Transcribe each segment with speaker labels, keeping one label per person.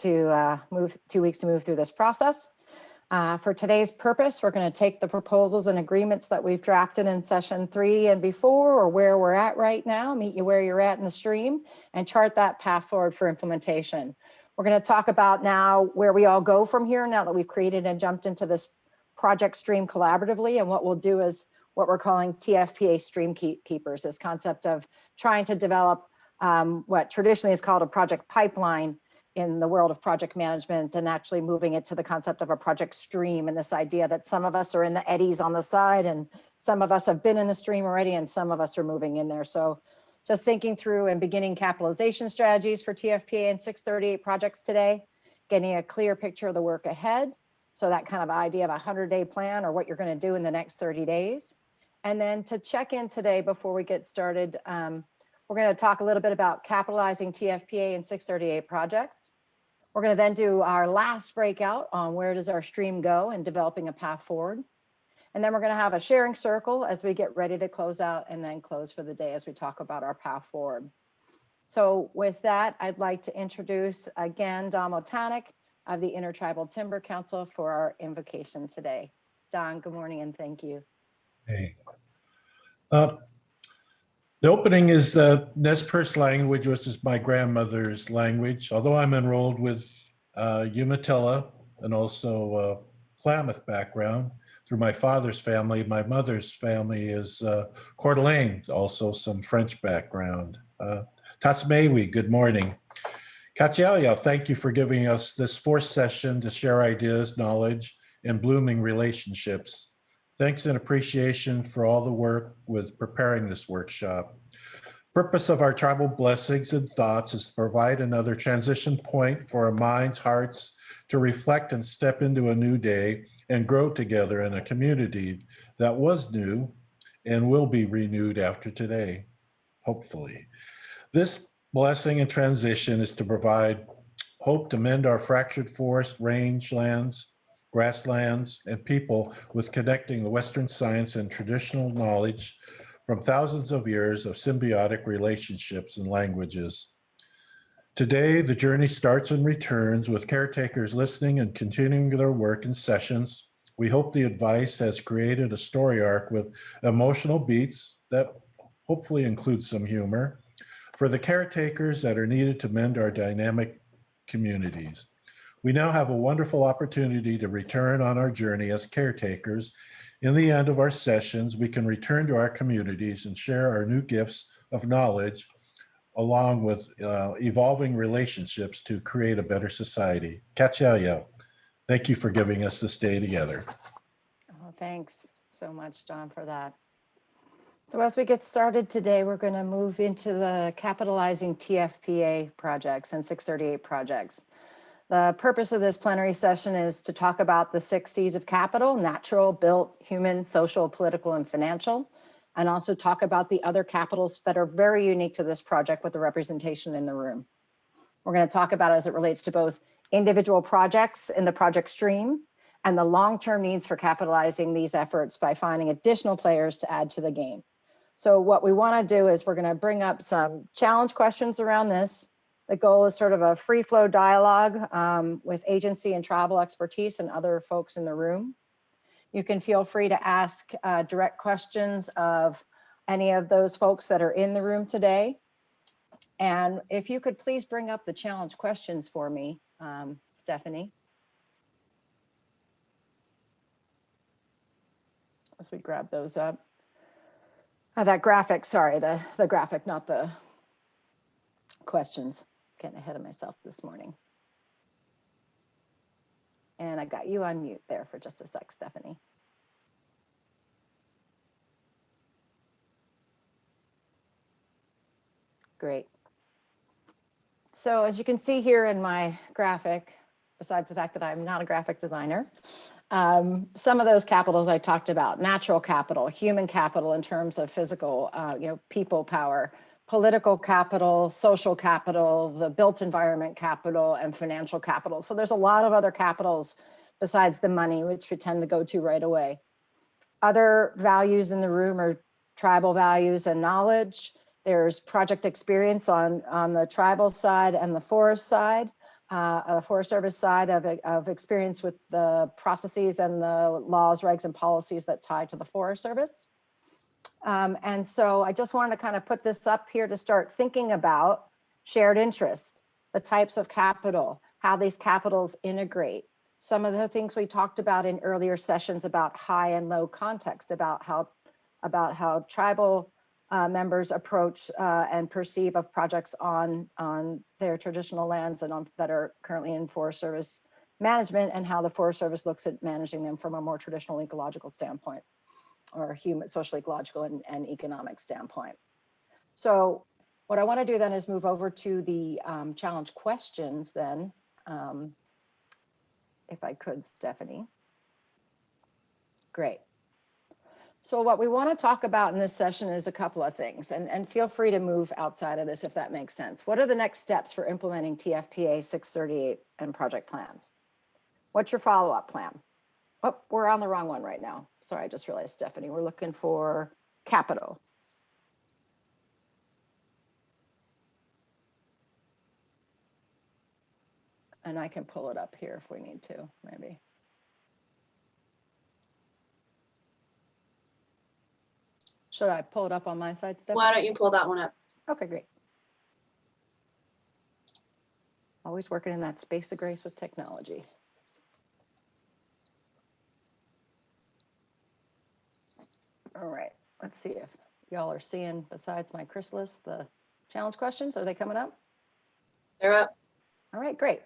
Speaker 1: to move 2 weeks to move through this process. For today's purpose, we're going to take the proposals and agreements that we've drafted in session 3 and before, or where we're at right now, meet you where you're at in the stream, and chart that path forward for implementation. We're going to talk about now where we all go from here now that we've created and jumped into this project stream collaboratively, and what we'll do is what we're calling TFPA stream keepers, this concept of trying to develop what traditionally is called a project pipeline in the world of project management, and actually moving it to the concept of a project stream, and this idea that some of us are in the eddies on the side and some of us have been in the stream already and some of us are moving in there. So just thinking through and beginning capitalization strategies for TFPA and 638 projects today, getting a clear picture of the work ahead. So that kind of idea of a 100-day plan or what you're going to do in the next 30 days. And then to check in today before we get started, we're going to talk a little bit about capitalizing TFPA and 638 projects. We're going to then do our last breakout on where does our stream go and developing a path forward. And then we're going to have a sharing circle as we get ready to close out and then close for the day as we talk about our path forward. So with that, I'd like to introduce again Don Motanik of the Intertribal Timber Council for our invocation today. Don, good morning and thank you.
Speaker 2: Hey. The opening is Nez Perce language, which is my grandmother's language. Although I'm enrolled with Umatilla and also Klamath background through my father's family, my mother's family is Coeur d'Alene, also some French background. Tatsmewi, good morning. Katsialia, thank you for giving us this fourth session to share ideas, knowledge, and blooming relationships. Thanks and appreciation for all the work with preparing this workshop. Purpose of our tribal blessings and thoughts is to provide another transition point for our minds, hearts to reflect and step into a new day and grow together in a community that was new and will be renewed after today, hopefully. This blessing and transition is to provide hope to mend our fractured forest, rangelands, grasslands, and people with connecting the Western science and traditional knowledge from thousands of years of symbiotic relationships and languages. Today, the journey starts and returns with caretakers listening and continuing their work in sessions. We hope the advice has created a story arc with emotional beats that hopefully includes some humor for the caretakers that are needed to mend our dynamic communities. We now have a wonderful opportunity to return on our journey as caretakers. In the end of our sessions, we can return to our communities and share our new gifts of knowledge along with evolving relationships to create a better society. Katsiayo, thank you for giving us this day together.
Speaker 1: Oh, thanks so much, John, for that. So as we get started today, we're going to move into the capitalizing TFPA projects and 638 projects. The purpose of this plenary session is to talk about the 6 C's of capital: natural, built, human, social, political, and financial, and also talk about the other capitals that are very unique to this project with the representation in the room. We're going to talk about it as it relates to both individual projects in the project stream and the long-term needs for capitalizing these efforts by finding additional players to add to the game. So what we want to do is we're going to bring up some challenge questions around this. The goal is sort of a free flow dialogue with agency and tribal expertise and other folks in the room. You can feel free to ask direct questions of any of those folks that are in the room today. And if you could please bring up the challenge questions for me, Stephanie. As we grab those up. That graphic, sorry, the graphic, not the questions. Getting ahead of myself this morning. And I got you on mute there for just a sec, Stephanie. Great. So as you can see here in my graphic, besides the fact that I'm not a graphic designer, some of those capitals I talked about: natural capital, human capital in terms of physical, people power, political capital, social capital, the built environment capital, and financial capital. So there's a lot of other capitals besides the money, which we tend to go to right away. Other values in the room are tribal values and knowledge. There's project experience on the tribal side and the forest side. the Forest Service side of experience with the processes and the laws, regs, and policies that tie to the Forest Service. And so I just wanted to kind of put this up here to start thinking about shared interests, the types of capital, how these capitals integrate. Some of the things we talked about in earlier sessions about high and low context, about how tribal members approach and perceive of projects on their traditional lands and that are currently in Forest Service management, and how the Forest Service looks at managing them from a more traditional ecological standpoint, or human, social, ecological, and economic standpoint. So what I want to do then is move over to the challenge questions then, if I could, Stephanie. Great. So what we want to talk about in this session is a couple of things, and feel free to move outside of this if that makes sense. What are the next steps for implementing TFPA 638 and project plans? What's your follow-up plan? Oh, we're on the wrong one right now. Sorry, I just realized, Stephanie, we're looking for capital. And I can pull it up here if we need to, maybe. Should I pull it up on my side, Stephanie?
Speaker 3: Why don't you pull that one up?
Speaker 1: Okay, great. Always working in that space of grace with technology. All right, let's see if y'all are seeing, besides my chrysalis, the challenge questions. Are they coming up?
Speaker 3: They're up.
Speaker 1: All right, great.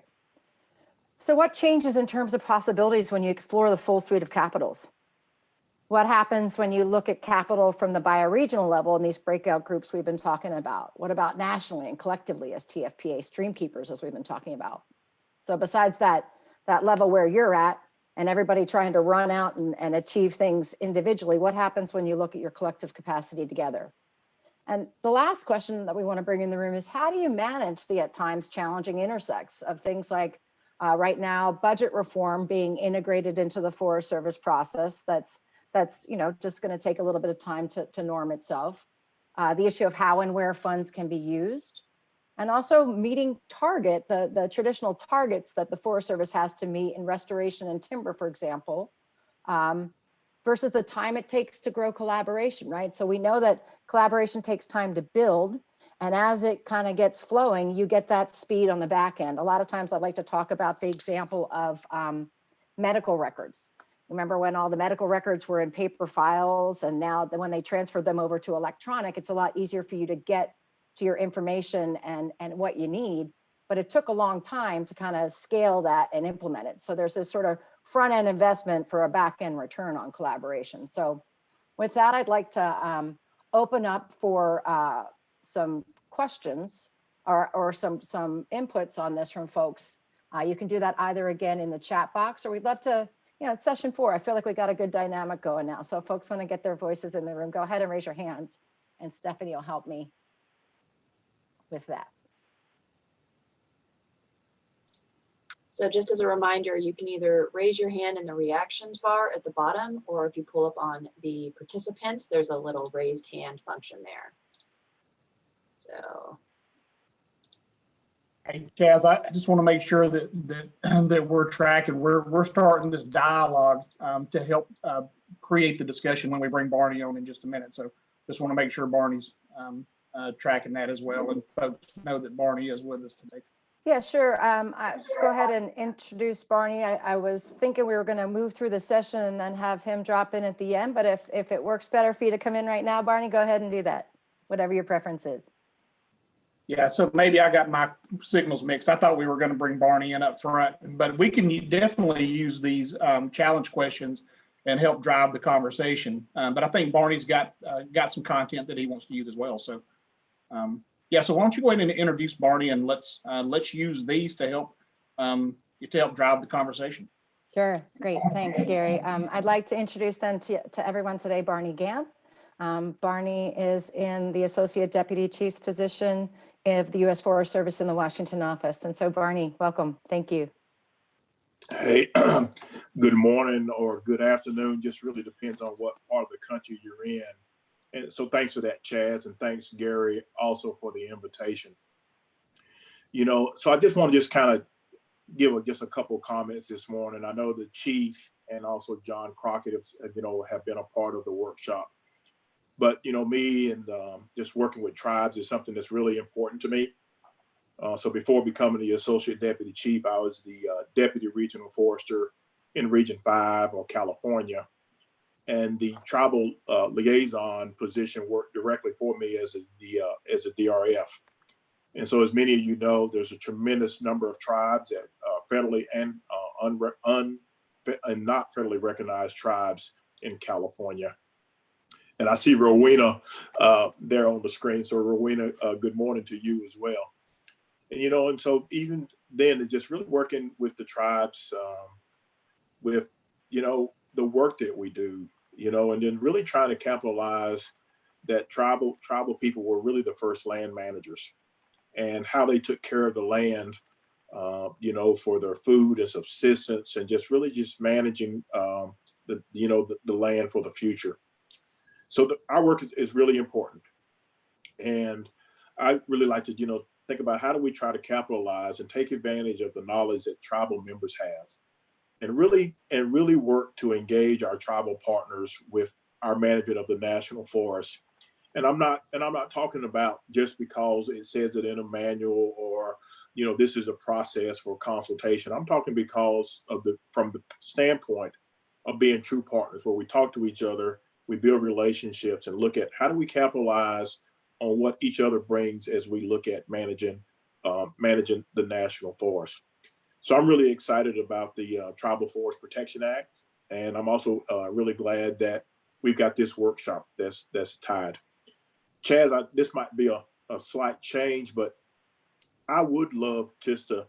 Speaker 1: So what changes in terms of possibilities when you explore the full suite of capitals? What happens when you look at capital from the bioregional level in these breakout groups we've been talking about? What about nationally and collectively as TFPA stream keepers, as we've been talking about? So besides that level where you're at and everybody trying to run out and achieve things individually, what happens when you look at your collective capacity together? And the last question that we want to bring in the room is, how do you manage the at times challenging intersects of things like right now budget reform being integrated into the Forest Service process? That's just going to take a little bit of time to norm itself. The issue of how and where funds can be used, and also meeting the traditional targets that the Forest Service has to meet in restoration and timber, for example, versus the time it takes to grow collaboration, right? So we know that collaboration takes time to build, and as it kind of gets flowing, you get that speed on the back end. A lot of times I'd like to talk about the example of medical records. Remember when all the medical records were in paper files, and now when they transferred them over to electronic, it's a lot easier for you to get to your information and what you need, but it took a long time to kind of scale that and implement it. So there's this sort of front end investment for a back end return on collaboration. So with that, I'd like to open up for some questions or some inputs on this from folks. You can do that either again in the chat box, or we'd love to, it's session 4. I feel like we got a good dynamic going now. So if folks want to get their voices in the room, go ahead and raise your hands, and Stephanie will help me with that.
Speaker 3: So just as a reminder, you can either raise your hand in the reactions bar at the bottom, or if you pull up on the participants, there's a little raised hand function there. So.
Speaker 4: Hey, Chaz, I just want to make sure that we're tracking. We're starting this dialogue to help create the discussion when we bring Barney on in just a minute. So just want to make sure Barney's tracking that as well, and folks know that Barney is with us today.
Speaker 1: Yeah, sure. Go ahead and introduce Barney. I was thinking we were going to move through the session and then have him drop in at the end, but if it works better for you to come in right now, Barney, go ahead and do that, whatever your preference is.
Speaker 4: Yeah, so maybe I got my signals mixed. I thought we were going to bring Barney in up front, but we can definitely use these challenge questions and help drive the conversation. But I think Barney's got some content that he wants to use as well. So yeah, so why don't you go ahead and introduce Barney, and let's use these to help drive the conversation.
Speaker 1: Sure, great, thanks, Gary. I'd like to introduce then to everyone today, Barney Gant. Barney is in the Associate Deputy Chief's position of the U.S. Forest Service in the Washington office. And so Barney, welcome, thank you.
Speaker 5: Hey, good morning or good afternoon, just really depends on what part of the country you're in. And so thanks for that, Chaz, and thanks, Gary, also for the invitation. So I just want to kind of give just a couple of comments this morning. I know the chief and also John Crockett have been a part of the workshop. But, me and just working with tribes is something that's really important to me. So before becoming the associate deputy chief, I was the deputy regional forester in Region 5 or California. And the tribal liaison position worked directly for me as a DRF. And so as many of you know, there's a tremendous number of tribes that federally and not federally recognized tribes in California. And I see Rowena there on the screen. So Rowena, good morning to you as well. And, and so even then, it's just really working with the tribes, with, the work that we do, and then really trying to capitalize that tribal people were really the first land managers, and how they took care of the land, for their food and subsistence, and just really just managing the land for the future. So our work is really important. And I really like to, think about how do we try to capitalize and take advantage of the knowledge that tribal members have, and really work to engage our tribal partners with our management of the national forest. And I'm not talking about just because it says it in a manual or, this is a process for consultation. I'm talking because from the standpoint of being true partners, where we talk to each other, we build relationships and look at how do we capitalize on what each other brings as we look at managing the national forest. So I'm really excited about the Tribal Forest Protection Act. And I'm also really glad that we've got this workshop that's tied. Chaz, this might be a slight change, but I would love just to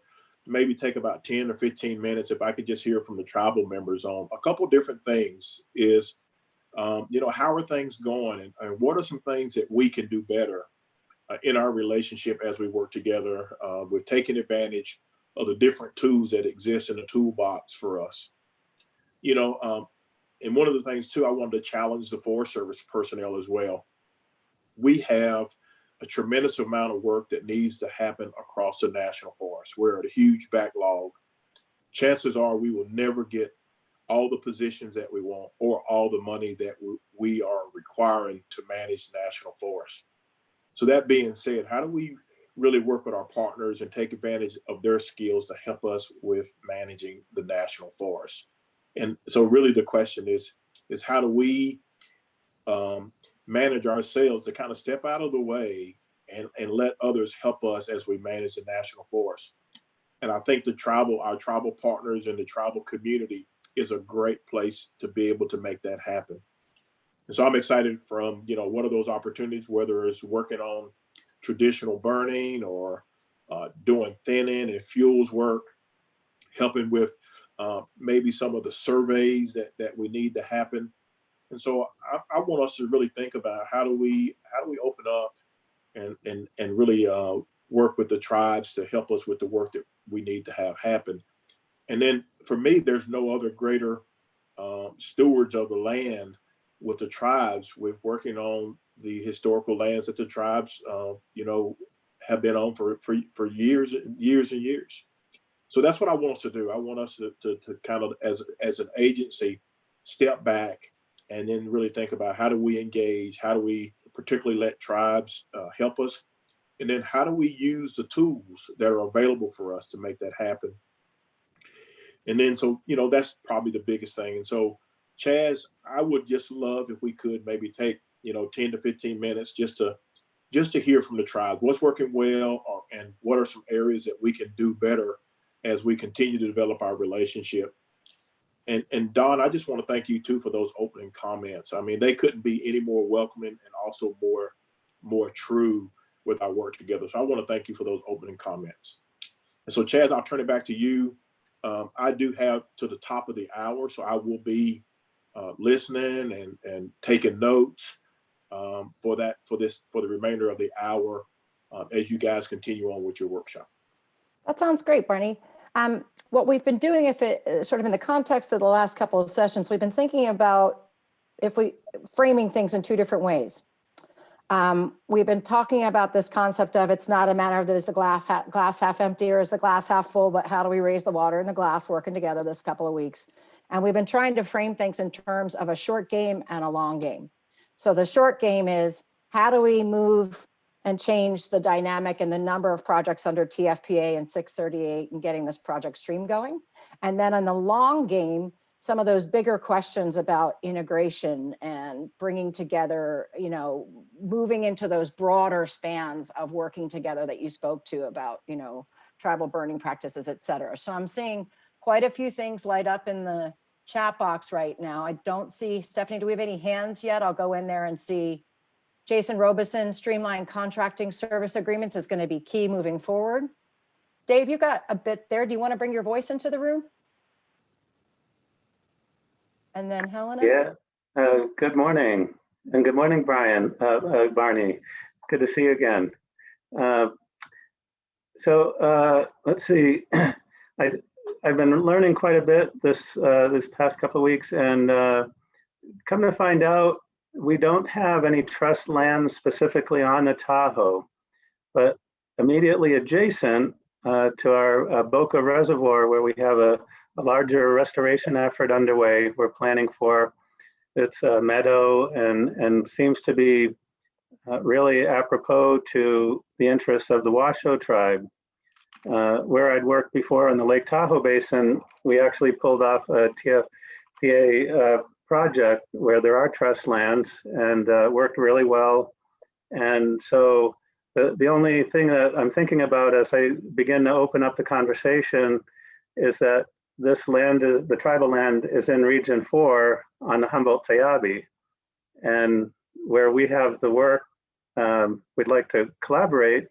Speaker 5: maybe take about 10 or 15 minutes if I could just hear from the tribal members on a couple different things. Is how are things going, and what are some things that we can do better in our relationship as we work together with taking advantage of the different tools that exist in the toolbox for us. And one of the things too, I wanted to challenge the Forest Service personnel as well. We have a tremendous amount of work that needs to happen across the national forest. We're at a huge backlog. Chances are we will never get all the positions that we want or all the money that we are requiring to manage national forests. So that being said, how do we really work with our partners and take advantage of their skills to help us with managing the national forest? And so really the question is how do we manage ourselves to kind of step out of the way and let others help us as we manage the national forest? And I think our tribal partners and the tribal community is a great place to be able to make that happen. And so I'm excited from, what are those opportunities, whether it's working on traditional burning or doing thinning and fuels work, helping with maybe some of the surveys that we need to happen. And so I want us to really think about how do we open up and really work with the tribes to help us with the work that we need to have happen. And then for me, there's no other greater stewards of the land with the tribes, with working on the historical lands that the tribes, have been on for years and years. So that's what I want us to do. I want us to kind of, as an agency, step back and then really think about how do we engage, how do we particularly let tribes help us, and then how do we use the tools that are available for us to make that happen. And then, so, that's probably the biggest thing. And so, Chaz, I would just love if we could maybe take, 10 to 15 minutes just to hear from the tribe, what's working well, and what are some areas that we can do better as we continue to develop our relationship. And Don, I just want to thank you too for those opening comments. I mean, they couldn't be any more welcoming and also more true with our work together. So I want to thank you for those opening comments. And so, Chaz, I'll turn it back to you. I do have to the top of the hour, so I will be listening and taking notes for the remainder of the hour as you guys continue on with your workshop.
Speaker 1: That sounds great, Barney. What we've been doing, if it sort of in the context of the last couple of sessions, we've been thinking about framing things in two different ways. We've been talking about this concept of it's not a matter of is the glass half empty or is the glass half full, but how do we raise the water in the glass working together this couple of weeks? And we've been trying to frame things in terms of a short game and a long game. So the short game is how do we move and change the dynamic and the number of projects under TFPA and 638 and getting this project stream going? And then on the long game, some of those bigger questions about integration and bringing together, you know, moving into those broader spans of working together that you spoke to about, you know, tribal burning practices, et cetera. So I'm seeing quite a few things light up in the chat box right now. I don't see, Stephanie, do we have any hands yet? I'll go in there and see. Jason Robeson, streamlined contracting service agreements is going to be key moving forward. Dave, you got a bit there. Do you want to bring your voice into the room? And then Helena?
Speaker 6: Yeah, good morning. And good morning, Brian, Barney. Good to see you again. Let's see. I've been learning quite a bit this past couple of weeks, and come to find out, we don't have any trust land specifically on the Tahoe, but immediately adjacent to our Boca Reservoir, where we have a larger restoration effort underway. We're planning for. It's a meadow and seems to be really apropos to the interests of the Washoe tribe. Where I'd worked before in the Lake Tahoe Basin, we actually pulled off a TFPA project where there are trust lands and worked really well. And so the only thing that I'm thinking about as I begin to open up the conversation is that this land, the tribal land, is in Region 4 on the Humboldt-Tyabe. And where we have the work we'd like to collaborate,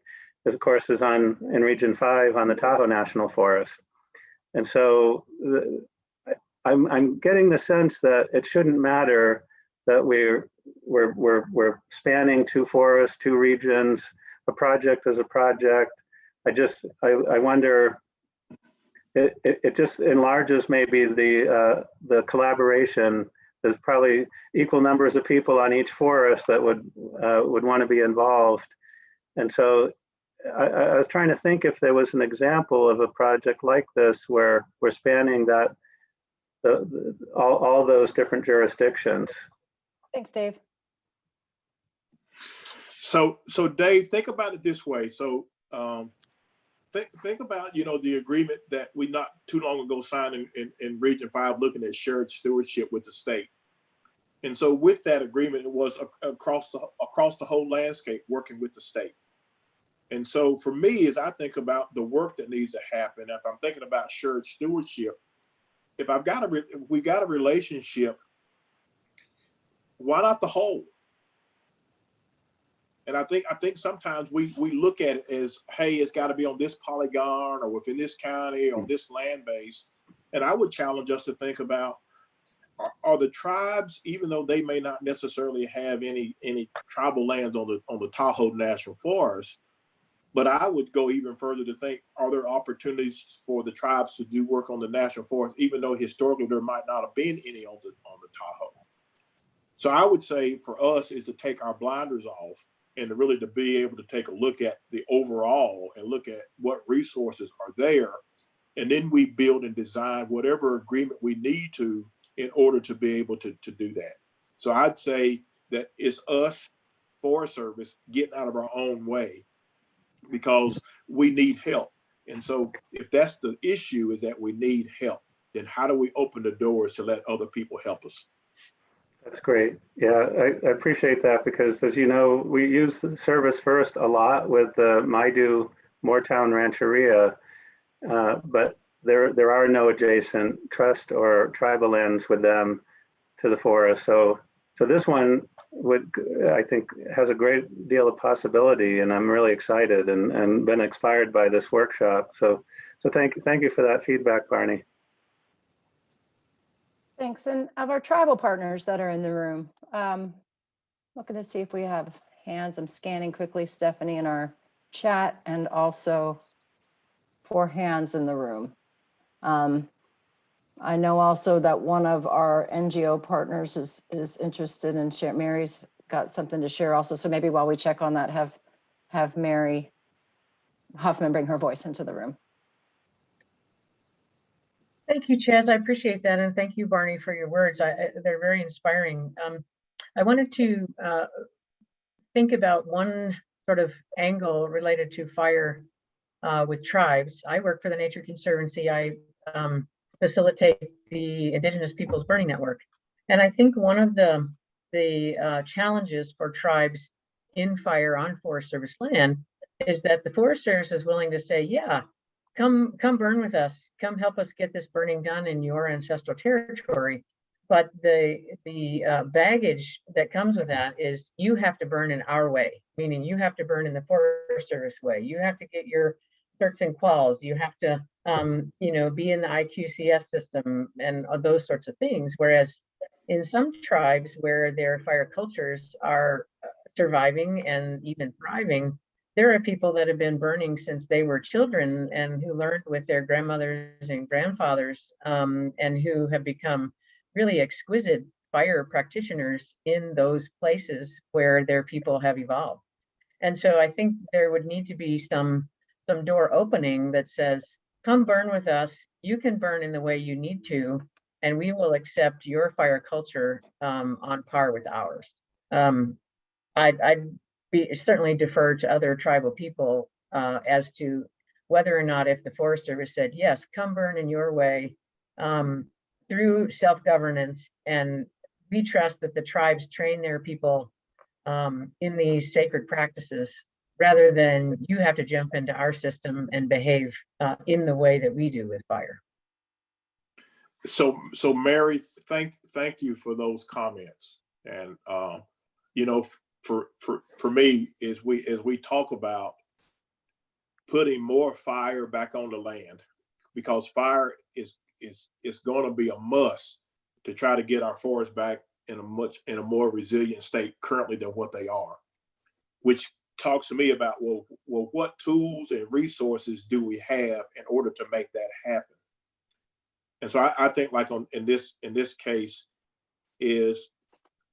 Speaker 6: of course, is in Region 5 on the Tahoe National Forest. And so I'm getting the sense that it shouldn't matter that we're spanning two forests, two regions. A project is a project. I wonder. It just enlarges maybe the collaboration. There's probably equal numbers of people on each forest that would want to be involved. And so I was trying to think if there was an example of a project like this where we're spanning that all those different jurisdictions.
Speaker 1: Thanks, Dave.
Speaker 5: So Dave, think about it this way. So think about, the agreement that we not too long ago signed in Region 5, looking at shared stewardship with the state. And so with that agreement, it was across the whole landscape, working with the state. And so for me, as I think about the work that needs to happen, if I'm thinking about shared stewardship, if we got a relationship, why not the whole? And I think sometimes we look at it as, hey, it's got to be on this polygon or within this county or this land base. And I would challenge us to think about, are the tribes, even though they may not necessarily have any tribal lands on the Tahoe National Forest, but I would go even further to think, are there opportunities for the tribes to do work on the National Forest, even though historically there might not have been any on the Tahoe? So I would say for us is to take our blinders off and to be able to take a look at the overall and look at what resources are there. And then we build and design whatever agreement we need to in order to be able to do that. So I'd say that it's us, Forest Service, getting out of our own way because we need help. And so if that's the issue, is that we need help, then how do we open the doors to let other people help us?
Speaker 6: That's great. Yeah, I appreciate that because, as you know, we use the Service First a lot with the Maidu Moortown Rancheria, but there are no adjacent trust or tribal lands with them to the forest. So this one I think has a great deal of possibility, and I'm really excited and been inspired by this workshop. So thank you for that feedback, Barney.
Speaker 1: Thanks. And of our tribal partners that are in the room, looking to see if we have hands. I'm scanning quickly, Stephanie, in our chat, and also 4 hands in the room. I know also that one of our NGO partners is interested in sharing. Mary's got something to share also. So maybe while we check on that, have Mary Huffman bring her voice into the room.
Speaker 7: Thank you, Chaz. I appreciate that. And thank you, Barney, for your words. They're very inspiring. I wanted to think about one sort of angle related to fire with tribes. I work for the Nature Conservancy. I facilitate the Indigenous Peoples Burning Network. And I think one of the challenges for tribes in fire on Forest Service land is that the Forest Service is willing to say, yeah, come burn with us, come help us get this burning done in your ancestral territory. But the baggage that comes with that is you have to burn in our way, meaning you have to burn in the Forest Service way. You have to get your certs and quals. You have to, be in the IQCS system and those sorts of things. Whereas in some tribes where their fire cultures are surviving and even thriving, there are people that have been burning since they were children and who learned with their grandmothers and grandfathers and who have become really exquisite fire practitioners in those places where their people have evolved. And so I think there would need to be some door opening that says, come burn with us. You can burn in the way you need to, and we will accept your fire culture on par with ours. I'd certainly defer to other tribal people as to whether or not, if the Forest Service said, yes, come burn in your way through self-governance, and we trust that the tribes train their people in these sacred practices, rather than you have to jump into our system and behave in the way that we do with fire.
Speaker 5: So Mary, thank you for those comments. And for me, as we talk about putting more fire back on the land, because fire is going to be a must to try to get our forests back in a more resilient state currently than what they are, which talks to me about, well, what tools and resources do we have in order to make that happen? And so I think, like in this case, is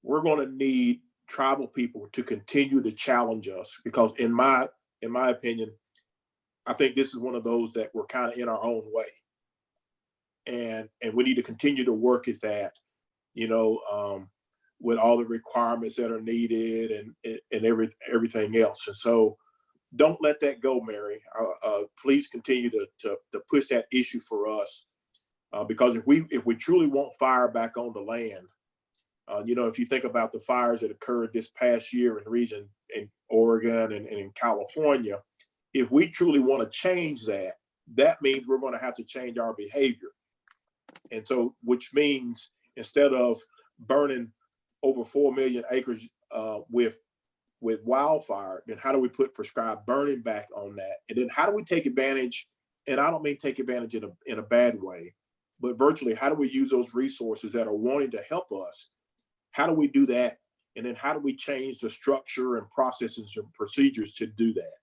Speaker 5: we're going to need tribal people to continue to challenge us, because in my opinion, I think this is one of those that we're kind of in our own way, and we need to continue to work at that, with all the requirements that are needed and everything else. And so don't let that go, Mary. Please continue to push that issue for us, because if we truly want fire back on the land, if you think about the fires that occurred this past year in the region in Oregon and in California, if we truly want to change that, that means we're going to have to change our behavior. And so, which means instead of burning over 4 million acres with wildfire, then how do we put prescribed burning back on that? And then how do we take advantage, and I don't mean take advantage in a bad way, but virtually, how do we use those resources that are wanting to help us? How do we do that? And then how do we change the structure and processes and procedures to do that?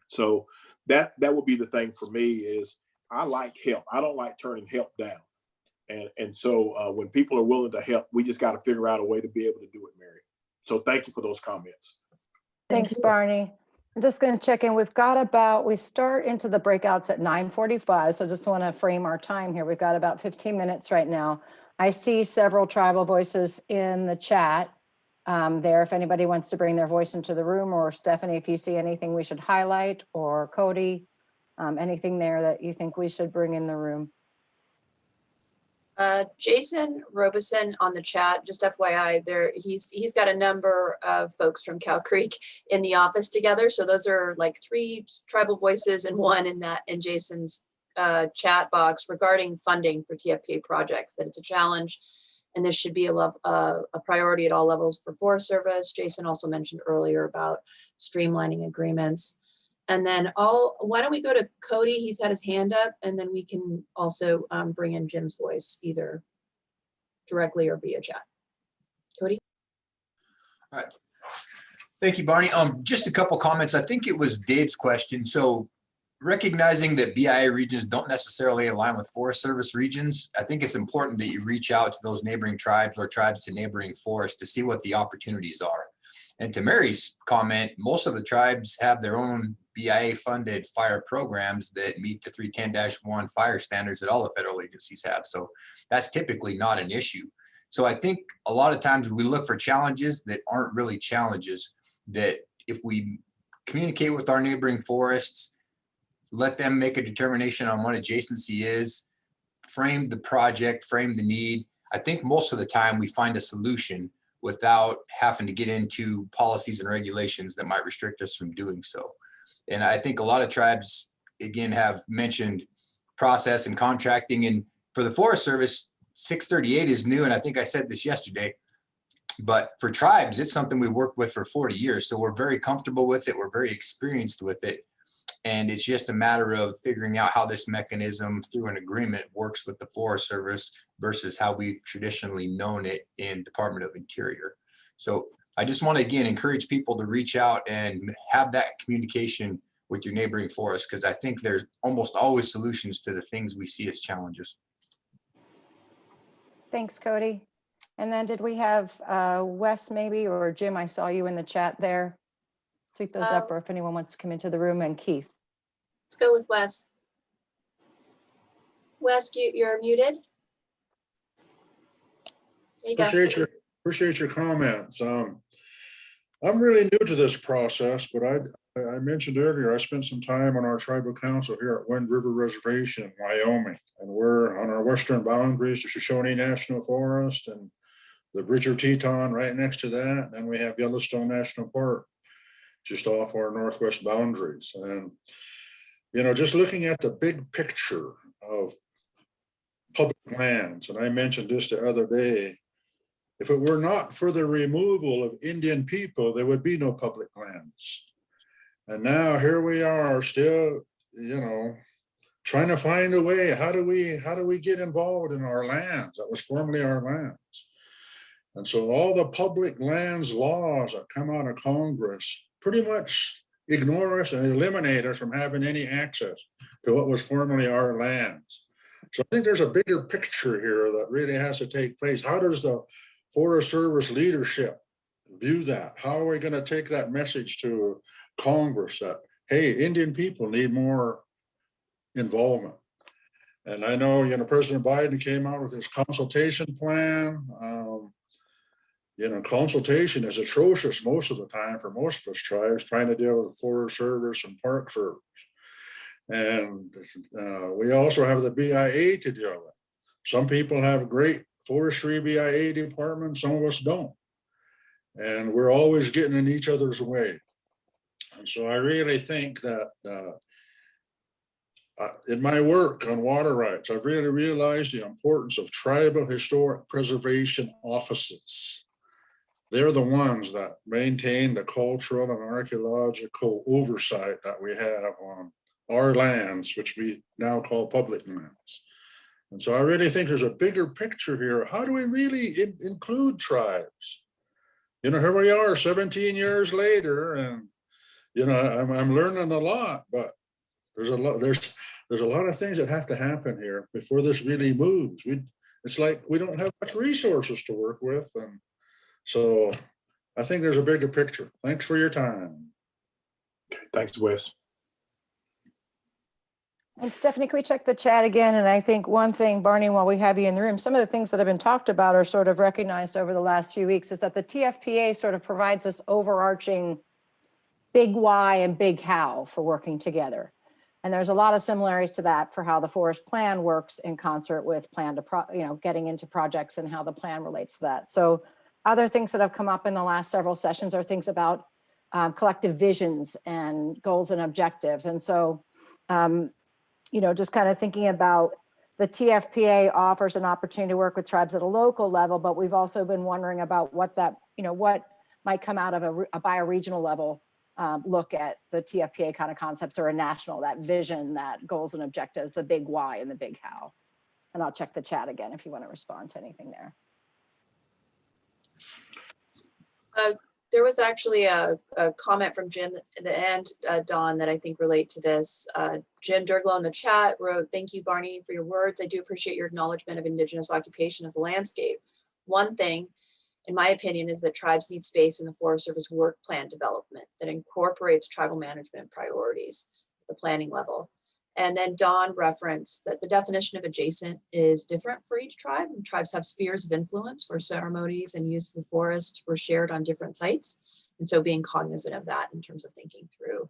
Speaker 5: So that would be the thing for me, is I like help. I don't like turning help down. And so when people are willing to help, we just got to figure out a way to be able to do it, Mary. So thank you for those comments.
Speaker 1: Thanks, Barney. I'm just going to check in. We start into the breakouts at 9:45. So just want to frame our time here. We've got about 15 minutes right now. I see several tribal voices in the chat there. If anybody wants to bring their voice into the room, or Stephanie, if you see anything we should highlight, or Cody, anything there that you think we should bring in the room.
Speaker 3: Jason Robeson on the chat, just FYI, he's got a number of folks from Cow Creek in the office together. So those are like 3 tribal voices and one in Jason's chat box regarding funding for TFPA projects, that it's a challenge and this should be a priority at all levels for Forest Service. Jason also mentioned earlier about streamlining agreements. And then why don't we go to Cody? He's had his hand up, and then we can also bring in Jim's voice either directly or via chat. Cody?
Speaker 8: All right. Thank you, Barney. Just a couple comments. I think it was Dave's question. So recognizing that BIA regions don't necessarily align with Forest Service regions, I think it's important that you reach out to those neighboring tribes or tribes to neighboring forests to see what the opportunities are. And to Mary's comment, most of the tribes have their own BIA funded fire programs that meet the 310-1 fire standards that all the federal agencies have. So that's typically not an issue. So I think a lot of times we look for challenges that aren't really challenges, that if we communicate with our neighboring forests, let them make a determination on what adjacency is, frame the project, frame the need. I think most of the time we find a solution without having to get into policies and regulations that might restrict us from doing so. And I think a lot of tribes, again, have mentioned process and contracting. And for the Forest Service, 638 is new. And I think I said this yesterday, but for tribes, it's something we've worked with for 40 years. So we're very comfortable with it. We're very experienced with it. And it's just a matter of figuring out how this mechanism through an agreement works with the Forest Service versus how we've traditionally known it in Department of Interior. So I just want to, again, encourage people to reach out and have that communication with your neighboring forest, because I think there's almost always solutions to the things we see as challenges.
Speaker 1: Thanks, Cody. And then did we have Wes maybe, or Jim? I saw you in the chat there. Sweep those up, or if anyone wants to come into the room, and Keith.
Speaker 3: Let's go with Wes. Wes, you're muted. There you go.
Speaker 9: Appreciate your comments. I'm really new to this process, but I mentioned earlier, I spent some time on our tribal council here at Wind River Reservation in Wyoming, and we're on our western boundaries, the Shoshone National Forest and the Bridger Teton right next to that. And then we have Yellowstone National Park just off our northwest boundaries. And, you know, just looking at the big picture of public lands, and I mentioned this the other day, if it were not for the removal of Indian people, there would be no public lands. And now here we are still, you know, trying to find a way. How do we get involved in our lands? That was formerly our lands. And so all the public lands laws that come out of Congress pretty much ignore us and eliminate us from having any access to what was formerly our lands. So I think there's a bigger picture here that really has to take place. How does the Forest Service leadership view that? How are we going to take that message to Congress that, hey, Indian people need more involvement? And I know, you know, President Biden came out with his consultation plan. You know, consultation is atrocious most of the time for most of us tribes trying to deal with Forest Service and Park Service. And we also have the BIA to deal with. Some people have great forestry BIA departments, some of us don't. And we're always getting in each other's way. And so I really think that in my work on water rights, I've really realized the importance of tribal historic preservation offices. They're the ones that maintain the cultural and archaeological oversight that we have on our lands, which we now call public lands. And so I really think there's a bigger picture here. How do we really include tribes? You know, here we are 17 years later, and, you know, I'm learning a lot, but there's a lot of things that have to happen here before this really moves. It's like we don't have much resources to work with. And so I think there's a bigger picture. Thanks for your time.
Speaker 5: Okay, thanks, Wes.
Speaker 1: And Stephanie, can we check the chat again? And I think one thing, Barney, while we have you in the room, some of the things that have been talked about are sort of recognized over the last few weeks, is that the TFPA sort of provides this overarching big why and big how for working together. And there's a lot of similarities to that for how the forest plan works in concert with plan to, getting into projects and how the plan relates to that. So other things that have come up in the last several sessions are things about collective visions and goals and objectives. And so, just kind of thinking about the TFPA offers an opportunity to work with tribes at a local level, but we've also been wondering about what that, what might come out of a bioregional level look at the TFPA kind of concepts, or a national, that vision, that goals and objectives, the big why and the big how. And I'll check the chat again if you want to respond to anything there.
Speaker 3: There was actually a comment from Jim at the end, Dawn, that I think relate to this. Jim Derglow in the chat wrote, "Thank you, Barney, for your words. I do appreciate your acknowledgement of Indigenous occupation of the landscape. One thing, in my opinion, is that tribes need space in the Forest Service work plan development that incorporates tribal management priorities at the planning level." And then Dawn referenced that the definition of adjacent is different for each tribe, and tribes have spheres of influence where ceremonies and use of the forest were shared on different sites. And so being cognizant of that in terms of thinking through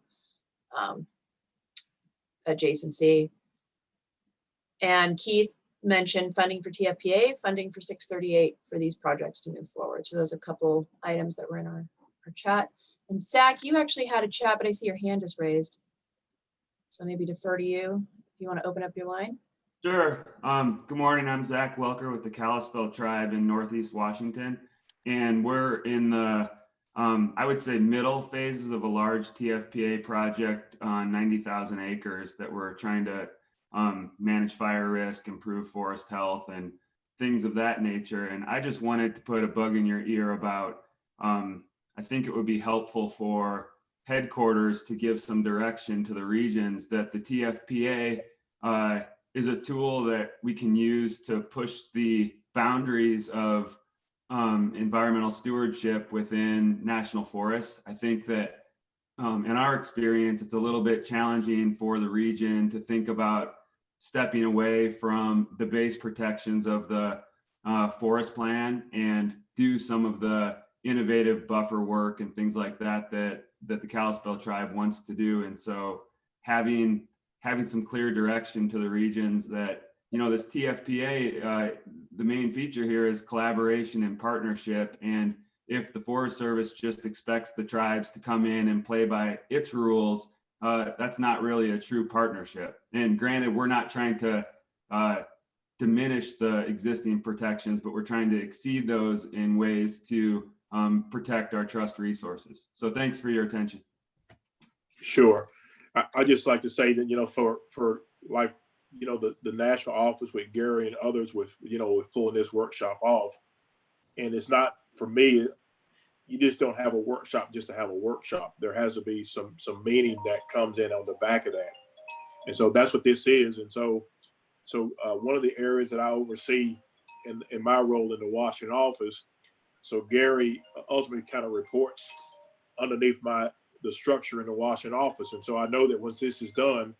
Speaker 3: adjacency. And Keith mentioned funding for TFPA, funding for 638 for these projects to move forward. So those are a couple items that were in our chat. And Zach, you actually had a chat, but I see your hand is raised. So maybe defer to you if you want to open up your line.
Speaker 10: Sure. Good morning. I'm Zach Welker with the Kalispel tribe in Northeast Washington. And we're in the, I would say, middle phases of a large TFPA project on 90,000 acres that we're trying to manage fire risk, improve forest health, and things of that nature. And I just wanted to put a bug in your ear about, I think it would be helpful for headquarters to give some direction to the regions that the TFPA is a tool that we can use to push the boundaries of environmental stewardship within national forests. I think that in our experience, it's a little bit challenging for the region to think about stepping away from the base protections of the forest plan and do some of the innovative buffer work and things like that that the Kalispel tribe wants to do. And so having some clear direction to the regions that, you know, this TFPA, the main feature here is collaboration and partnership. And if the Forest Service just expects the tribes to come in and play by its rules, that's not really a true partnership. And granted, we're not trying to diminish the existing protections, but we're trying to exceed those in ways to protect our trust resources. So thanks for your attention.
Speaker 5: Sure. I just like to say that, you know, for like, you know, the national office with Gary and others with, you know, with pulling this workshop off. And it's not, for me, you just don't have a workshop just to have a workshop. There has to be some meaning that comes in on the back of that. And so that's what this is. And so one of the areas that I oversee in my role in the Washington office, so Gary ultimately kind of reports underneath the structure in the Washington office. And so I know that once this is done,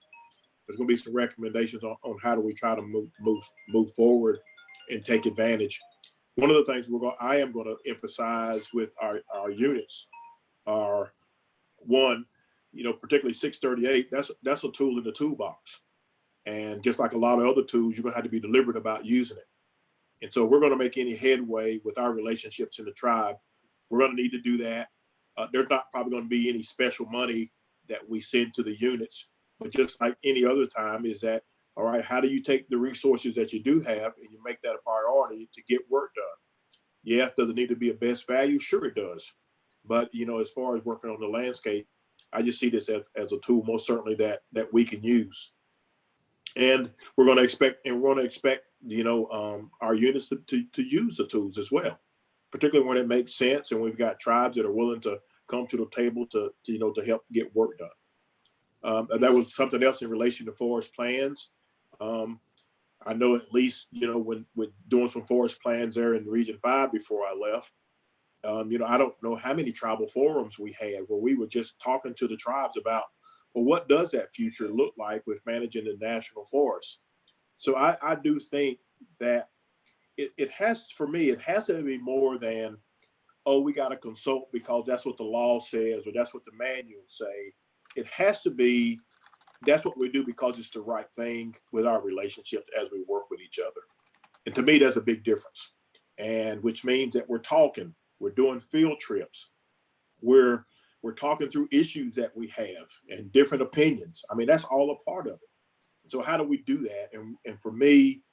Speaker 5: there's going to be some recommendations on how do we try to move forward and take advantage. One of the things I am going to emphasize with our units are, one, you know, particularly 638, that's a tool in the toolbox. And just like a lot of other tools, you're going to have to be deliberate about using it. And so we're going to make any headway with our relationships in the tribe. We're going to need to do that. There's not probably going to be any special money that we send to the units, but just like any other time is that, all right, how do you take the resources that you do have and you make that a priority to get work done? Yeah, does it need to be a best value? Sure it does. But, you know, as far as working on the landscape, I just see this as a tool most certainly that we can use. And we're going to expect, you know, our units to use the tools as well, particularly when it makes sense. And we've got tribes that are willing to come to the table to you know, to help get work done. And that was something else in relation to forest plans. I know at least, you know, when doing some forest plans there in Region 5 before I left, you know, I don't know how many tribal forums we had where we were just talking to the tribes about, well, what does that future look like with managing the national forest? So I do think that it has, for me, it has to be more than, oh, we got to consult because that's what the law says or that's what the manuals say. It has to be, that's what we do because it's the right thing with our relationship as we work with each other. And to me, that's a big difference. And which means that we're talking, we're doing field trips, we're talking through issues that we have and different opinions. I mean, that's all a part of it. So how do we do that? And for me,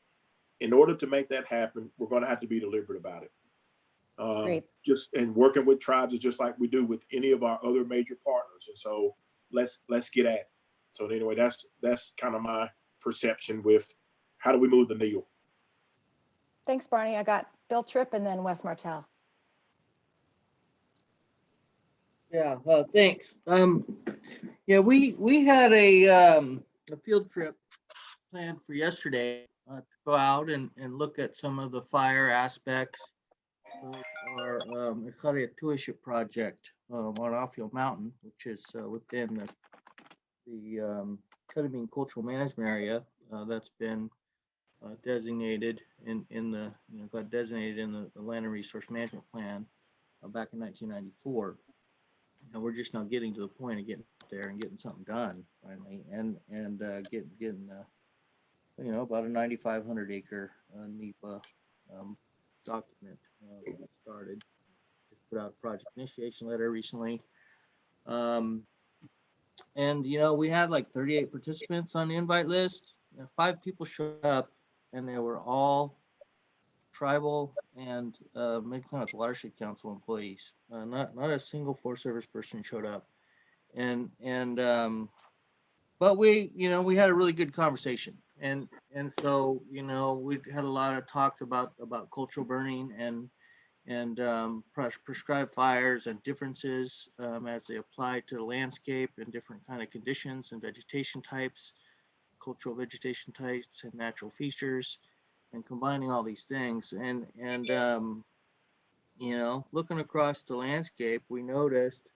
Speaker 5: in order to make that happen, we're going to have to be deliberate about it. Just and working with tribes is just like we do with any of our other major partners. And so let's get at it. So anyway, that's kind of my perception with how do we move the needle.
Speaker 1: Thanks, Barney. I got Bill Tripp and then Wes Martell.
Speaker 11: Yeah, thanks. Yeah, we had a field trip planned for yesterday to go out and look at some of the fire aspects of our Stewardship project on Offfield Mountain, which is within the Ketamine Cultural Management Area that's been designated in the got designated in the Land and Resource Management Plan back in 1994. And we're just now getting to the point of getting out there and getting something done finally, and getting about a 9,500 acre NEPA document started. Just put out a project initiation letter recently. And we had like 38 participants on the invite list. 5 people showed up, and they were all tribal and Mid-Atlantic Watershed Council employees. Not a single Forest Service person showed up, but we had a really good conversation, and so we had a lot of talks about cultural burning and prescribed fires and differences as they apply to the landscape and different kind of conditions and vegetation types, cultural vegetation types and natural features, and combining all these things. And looking across the landscape, we noticed,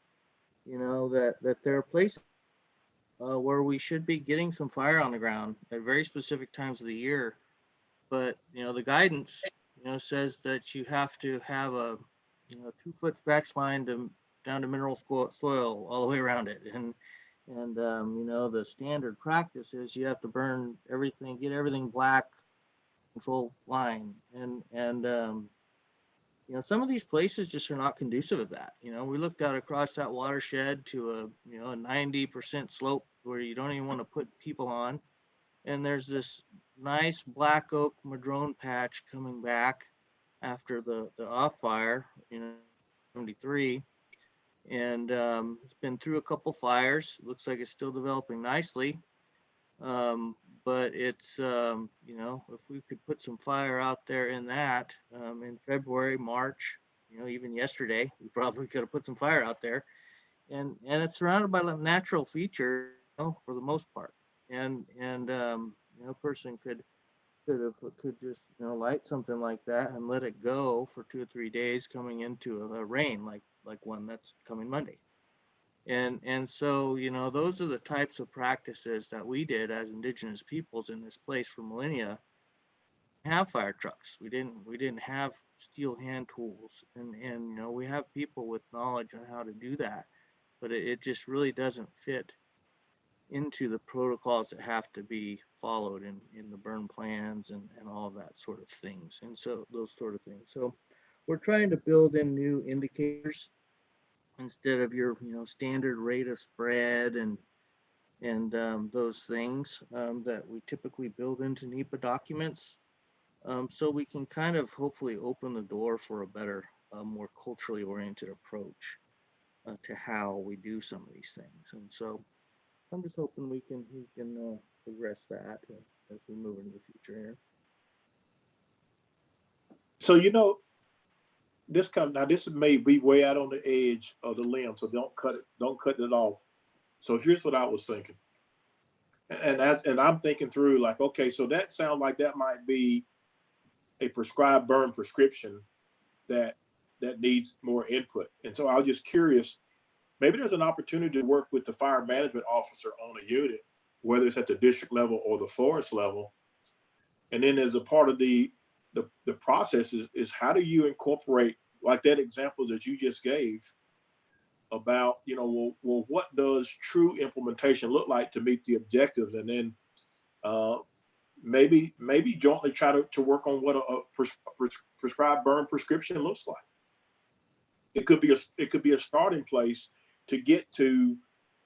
Speaker 11: that there are places where we should be getting some fire on the ground at very specific times of the year. But, the guidance, says that you have to have a 2-foot scratch line down to mineral soil all the way around it. And the standard practice is you have to burn everything, get everything black, control line. And some of these places just are not conducive of that. We looked out across that watershed to a 90% slope where you don't even want to put people on. And there's this nice black oak madrone patch coming back after the off fire, 73. And it's been through a couple fires. Looks like it's still developing nicely. But it's, if we could put some fire out there in that in February, March, even yesterday, we probably could have put some fire out there. And it's surrounded by natural features, for the most part. And a person could just light something like that and let it go for 2 or 3 days coming into a rain like one that's coming Monday. And so those are the types of practices that we did as indigenous peoples in this place for millennia. Have fire trucks. We didn't have steel hand tools, and we have people with knowledge on how to do that, but it just really doesn't fit into the protocols that have to be followed in the burn plans and all of that sort of things. And so those sort of things. So we're trying to build in new indicators instead of your standard rate of spread and those things that we typically build into NEPA documents. So we can kind of hopefully open the door for a better, more culturally oriented approach to how we do some of these things. And so I'm just hoping we can progress that as we move into the future here.
Speaker 5: So, this may be way out on the edge of the limb, so don't cut it off. So here's what I was thinking. And I'm thinking through like, okay, so that sounds like that might be a prescribed burn prescription that needs more input. And so I was just curious, maybe there's an opportunity to work with the fire management officer on a unit, whether it's at the district level or the forest level. And then as a part of the process is how do you incorporate, like that example that you just gave about, what does true implementation look like to meet the objectives? And then maybe jointly try to work on what a prescribed burn prescription looks like. It could be a starting place to get to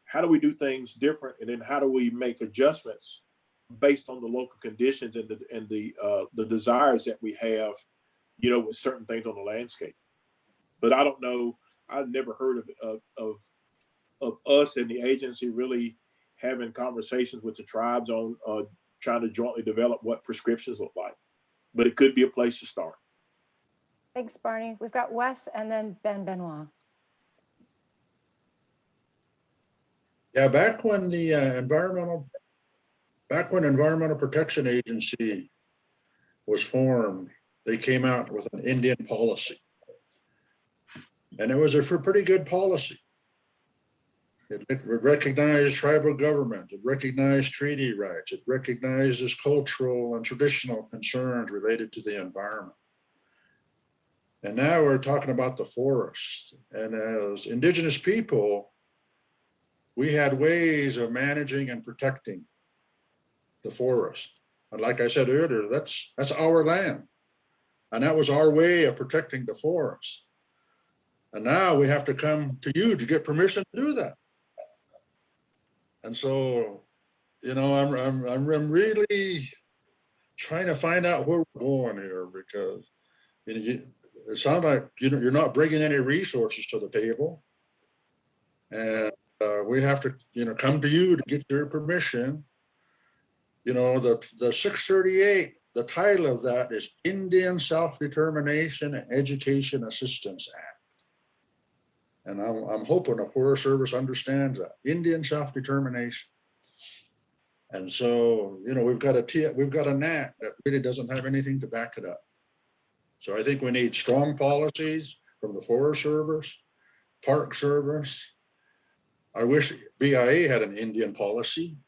Speaker 5: how do we do things different, and then how do we make adjustments based on the local conditions and the desires that we have, with certain things on the landscape. But I don't know. I've never heard of us and the agency really having conversations with the tribes on trying to jointly develop what prescriptions look like. But it could be a place to start.
Speaker 1: Thanks, Barney. We've got Wes and then Benoit.
Speaker 9: Yeah, back when the Environmental Protection Agency was formed, they came out with an Indian policy. And it was a pretty good policy. It recognized tribal government, it recognized treaty rights, it recognizes cultural and traditional concerns related to the environment. And now we're talking about the forest. And as indigenous people, we had ways of managing and protecting the forest. And like I said earlier, that's our land. And that was our way of protecting the forest. And now we have to come to you to get permission to do that. And so, you know, I'm really trying to find out where we're going here, because it sounds like you're not bringing any resources to the table, and we have to come to you to get your permission. You know, the 638, the title of that is Indian Self-Determination and Education Assistance Act. And I'm hoping the Forest Service understands that, Indian self-determination. And so, you know, we've got a NAT that really doesn't have anything to back it up. So I think we need strong policies from the Forest Service, Park Service. I wish BIA had an Indian policy.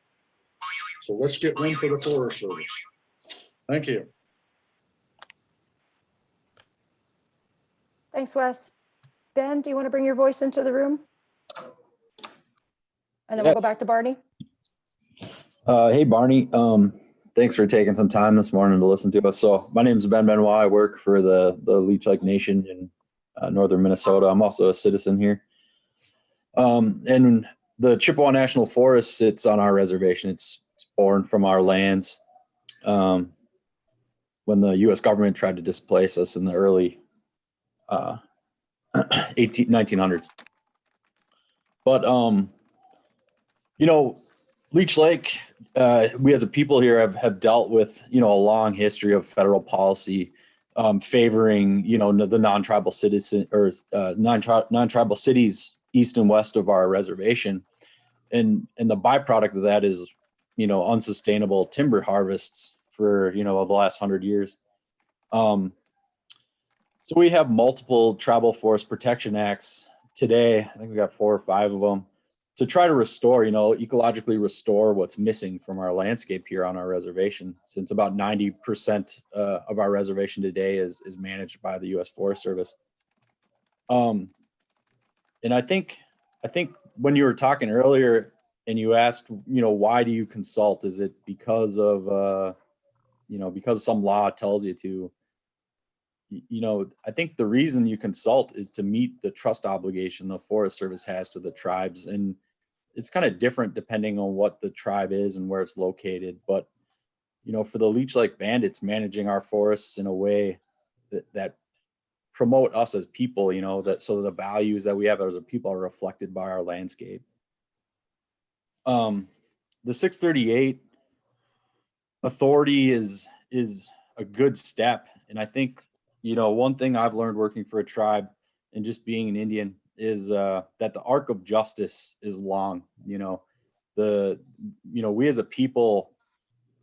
Speaker 9: So let's get one for the Forest Service. Thank you.
Speaker 1: Thanks, Wes. Ben, do you want to bring your voice into the room? And then we'll go back to Barney.
Speaker 12: Hey, Barney. Thanks for taking some time this morning to listen to us. So my name is Ben Benoit. I work for the Leech Lake Nation in northern Minnesota. I'm also a citizen here. And the Chippewa National Forest sits on our reservation. It's born from our lands. When the U.S. government tried to displace us in the early 1900s. But, you know, Leech Lake, we as a people here have dealt with, you know, a long history of federal policy favoring, you know, the non-tribal citizen or non-tribal cities east and west of our reservation. And the byproduct of that is, you know, unsustainable timber harvests for, you know, the last 100 years. So we have multiple tribal forest protection acts today. I think we got 4 or 5 of them to try to restore, you know, ecologically restore what's missing from our landscape here on our reservation, since about 90% of our reservation today is managed by the U.S. Forest Service. And I think when you were talking earlier and you asked, you know, why do you consult? Is it because of, you know, because some law tells you to? You know, I think the reason you consult is to meet the trust obligation the Forest Service has to the tribes. And it's kind of different depending on what the tribe is and where it's located. But, you know, for the Leech Lake Band, it's managing our forests in a way that promote us as people, you know, that so the values that we have as a people are reflected by our landscape. The 638 authority is a good step. And I think, you know, one thing I've learned working for a tribe and just being an Indian is that the arc of justice is long. You know, we as a people,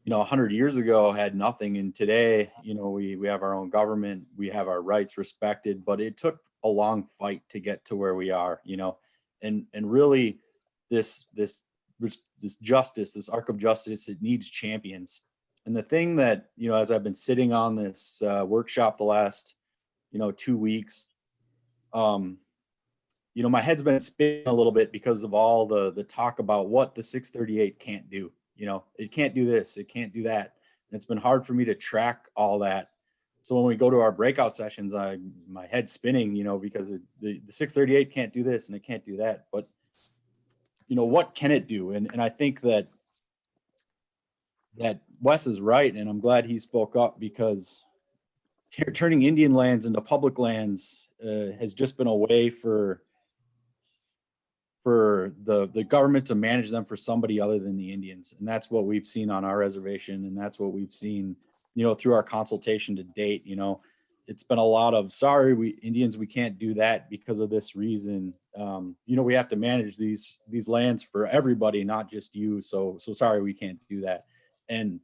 Speaker 12: you know, 100 years ago had nothing, and today, you know, we have our own government, we have our rights respected, but it took a long fight to get to where we are. You know, and really, this justice, this arc of justice, it needs champions. And the thing that, you know, as I've been sitting on this workshop the last, you know, 2 weeks, you know, my head's been spinning a little bit because of all the talk about what the 638 can't do. You know, it can't do this, it can't do that. And it's been hard for me to track all that. So when we go to our breakout sessions, my head's spinning, you know, because the 638 can't do this and it can't do that. But, you know, what can it do? And I think that Wes is right, and I'm glad he spoke up, because turning Indian lands into public lands has just been a way for the government to manage them for somebody other than the Indians. And that's what we've seen on our reservation, and that's what we've seen, you know, through our consultation to date. You know, it's been a lot of, sorry, we Indians, we can't do that because of this reason. We have to manage these lands for everybody, not just you. So sorry, we can't do that. And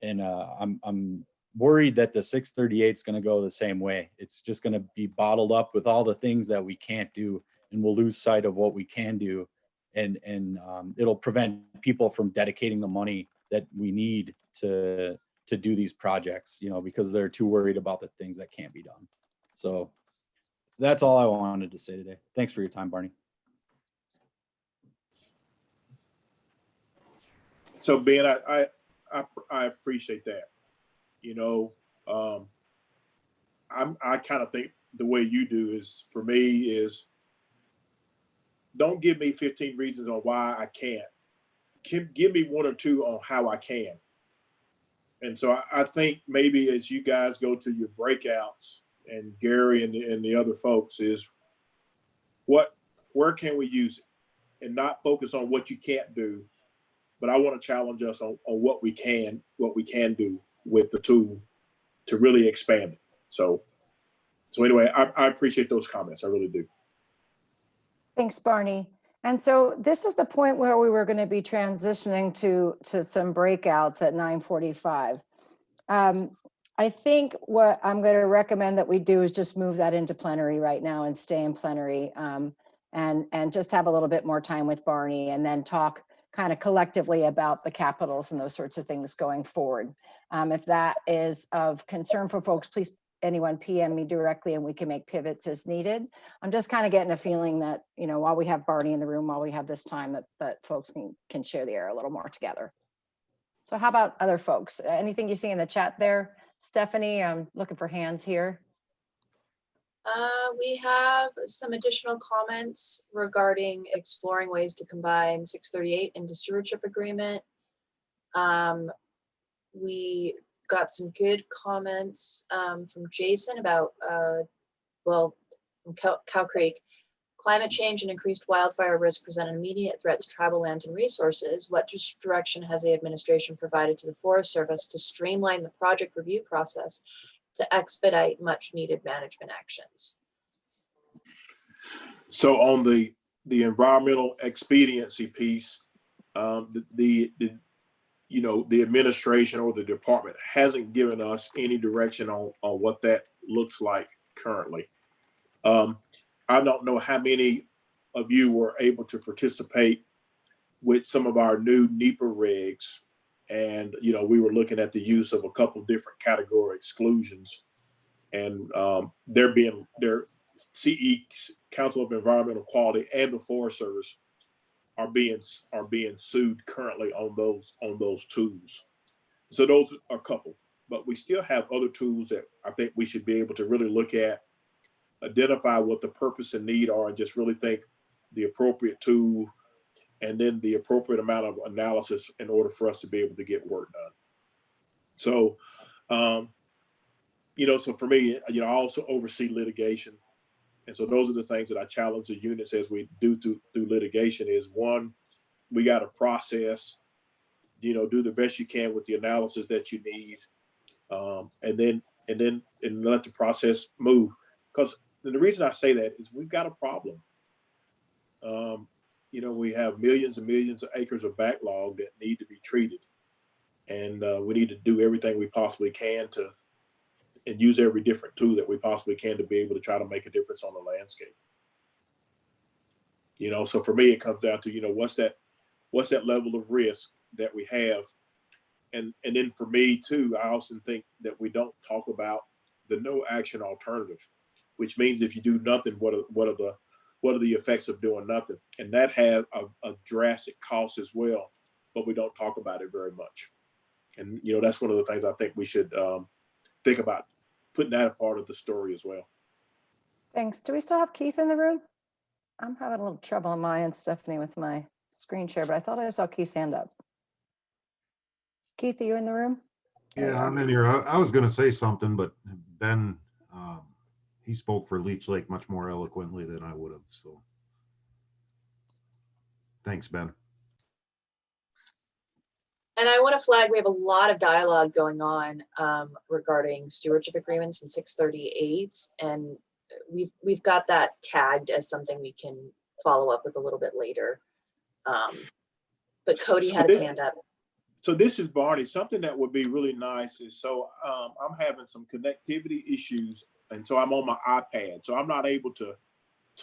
Speaker 12: I'm worried that the 638 is going to go the same way. It's just going to be bottled up with all the things that we can't do, and we'll lose sight of what we can do. And it'll prevent people from dedicating the money that we need to do these projects, because they're too worried about the things that can't be done. So that's all I wanted to say today. Thanks for your time, Barney.
Speaker 5: So Ben, I appreciate that. I kind of think the way you do is, for me, is don't give me 15 reasons on why I can't. Give me one or two on how I can. And so I think maybe as you guys go to your breakouts, and Gary and the other folks, is where can we use it, and not focus on what you can't do, but I want to challenge us on what we can do with the tool to really expand it. So anyway, I appreciate those comments. I really do.
Speaker 1: Thanks, Barney. And so this is the point where we were going to be transitioning to some breakouts at 9:45. I think what I'm going to recommend that we do is just move that into plenary right now and stay in plenary, and just have a little bit more time with Barney, and then talk kind of collectively about the capitals and those sorts of things going forward. If that is of concern for folks, please anyone PM me directly and we can make pivots as needed. I'm just kind of getting a feeling that, while we have Barney in the room, while we have this time, that folks can share the air a little more together. So how about other folks? Anything you see in the chat there? Stephanie, I'm looking for hands here.
Speaker 3: We have some additional comments regarding exploring ways to combine 638 into stewardship agreement. We got some good comments from Jason about, from Cow Creek. Climate change and increased wildfire risk present an immediate threat to tribal lands and resources. What direction has the administration provided to the Forest Service to streamline the project review process to expedite much needed management actions?
Speaker 5: So on the environmental expediency piece, the administration or the department hasn't given us any direction on what that looks like currently. I don't know how many of you were able to participate with some of our new NEPA regs. And, we were looking at the use of a couple different category exclusions, and their CE, Council of Environmental Quality, and the Forest Service are being sued currently on those tools. So those are a couple, but we still have other tools that I think we should be able to really look at, identify what the purpose and need are, and just really think the appropriate tool and then the appropriate amount of analysis in order for us to be able to get work done. So, so for me, I also oversee litigation. And so those are the things that I challenge the units as we do through litigation is, one, we got to process, do the best you can with the analysis that you need. And then let the process move. Because the reason I say that is we've got a problem. We have millions and millions of acres of backlog that need to be treated. And we need to do everything we possibly can and use every different tool that we possibly can to be able to try to make a difference on the landscape. So for me, it comes down to, what's that level of risk that we have? And then for me too, I also think that we don't talk about the no action alternative, which means if you do nothing, what are the effects of doing nothing? And that has a drastic cost as well, but we don't talk about it very much. And, that's one of the things I think we should think about, putting that a part of the story as well.
Speaker 1: Thanks. Do we still have Keith in the room? I'm having a little trouble on my end, Stephanie, with my screen share, but I thought I saw Keith's hand up. Keith, are you in the room?
Speaker 13: Yeah, I'm in here. I was going to say something, but Ben, he spoke for Leech Lake much more eloquently than I would have. So thanks, Ben.
Speaker 3: And I want to flag, we have a lot of dialogue going on regarding stewardship agreements in 638. And we've got that tagged as something we can follow up with a little bit later. But Cody had his hand up.
Speaker 5: So this is Barney. Something that would be really nice is, so I'm having some connectivity issues. And so I'm on my iPad. So I'm not able to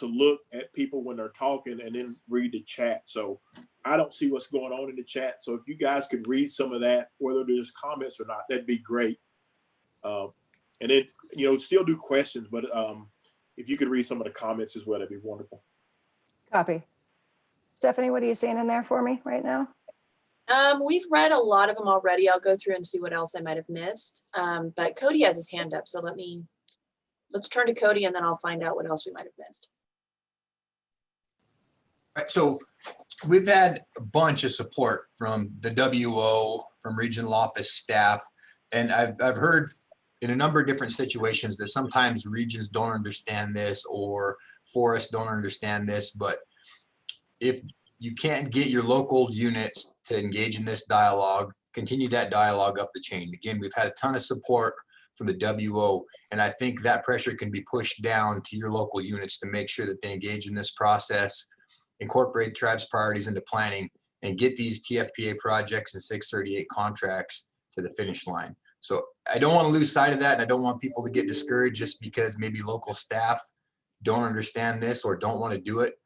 Speaker 5: look at people when they're talking and then read the chat. So I don't see what's going on in the chat. So if you guys could read some of that, whether there's comments or not, that'd be great. And then, still do questions, but if you could read some of the comments as well, that'd be wonderful.
Speaker 1: Copy. Stephanie, what are you seeing in there for me right now?
Speaker 3: We've read a lot of them already. I'll go through and see what else I might have missed. But Cody has his hand up. So let's turn to Cody and then I'll find out what else we might have missed.
Speaker 8: So we've had a bunch of support from the WO, from regional office staff. And I've heard in a number of different situations that sometimes regions don't understand this or forests don't understand this, but if you can't get your local units to engage in this dialogue, continue that dialogue up the chain. Again, we've had a ton of support from the WO, and I think that pressure can be pushed down to your local units to make sure that they engage in this process, incorporate tribes priorities into planning, and get these TFPA projects and 638 contracts to the finish line. So I don't want to lose sight of that, and I don't want people to get discouraged just because maybe local staff don't understand this or don't want to do it,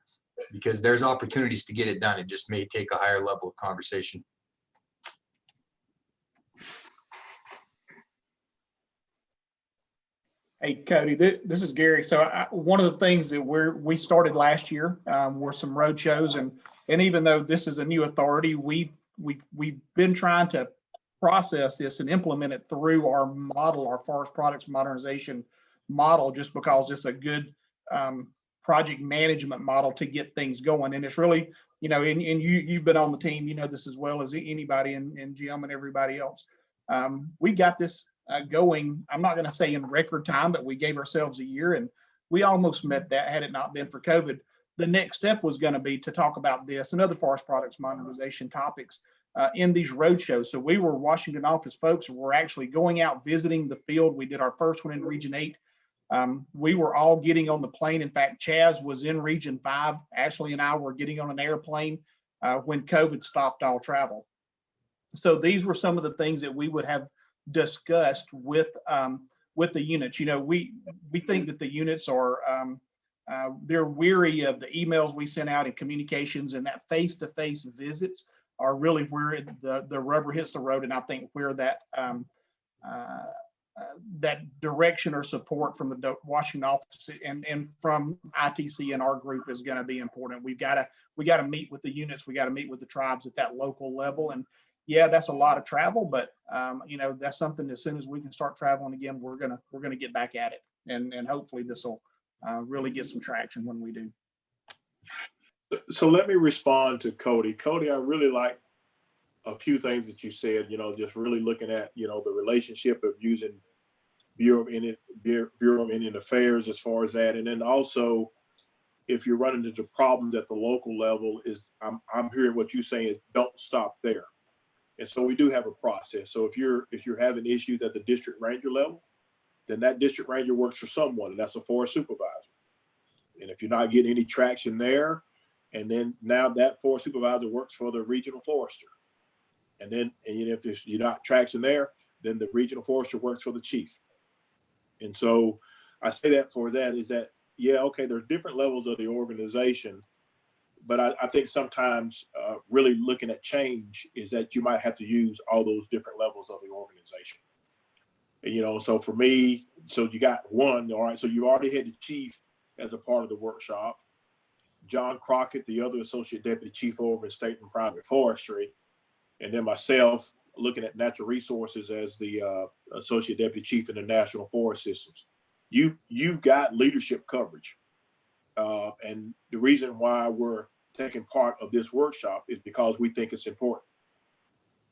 Speaker 8: because there's opportunities to get it done. It just may take a higher level of conversation.
Speaker 4: Hey, Cody, this is Gary. So one of the things that we started last year were some road shows, and even though this is a new authority, we've been trying to process this and implement it through our model, our forest products modernization model, just because it's a good project management model to get things going. And it's really, and you've been on the team, this as well as anybody, and Jim and everybody else. We got this going, I'm not going to say in record time, but we gave ourselves a year and we almost met that had it not been for COVID. The next step was going to be to talk about this and other forest products modernization topics in these road shows. So we were Washington office folks, we're actually going out visiting the field. We did our first one in Region 8. We were all getting on the plane. In fact, Chaz was in Region 5. Ashley and I were getting on an airplane when COVID stopped all travel. So these were some of the things that we would have discussed with the units. We think that the units are they're weary of the emails we sent out and communications, and that face-to-face visits are really where the rubber hits the road. And I think where that that direction or support from the Washington office and from ITC and our group is going to be important. We got to meet with the units. We got to meet with the tribes at that local level. And yeah, that's a lot of travel, but that's something as soon as we can start traveling again, we're gonna get back at it, and hopefully this will really get some traction when we do.
Speaker 5: So let me respond to Cody. Cody, I really like a few things that you said. Just really looking at the relationship of using Bureau of Indian Affairs as far as that, and then also if you're running into problems at the local level, I'm hearing what you're saying is don't stop there. And so we do have a process. So if you're having issues at the district ranger level, then that district ranger works for someone, and that's a forest supervisor. And if you're not getting any traction there, and then now that forest supervisor works for the regional forester. And if you're not traction there, then the regional forester works for the chief. And so I say that for that is that, yeah, okay, there's different levels of the organization. But I think sometimes really looking at change is that you might have to use all those different levels of the organization. And, so for me, so you got one, all right, so you already had the chief as a part of the workshop, John Crockett, the other associate deputy chief over in state and private forestry, and then myself looking at natural resources as the associate deputy chief in the national forest systems. You've got leadership coverage. And the reason why we're taking part of this workshop is because we think it's important.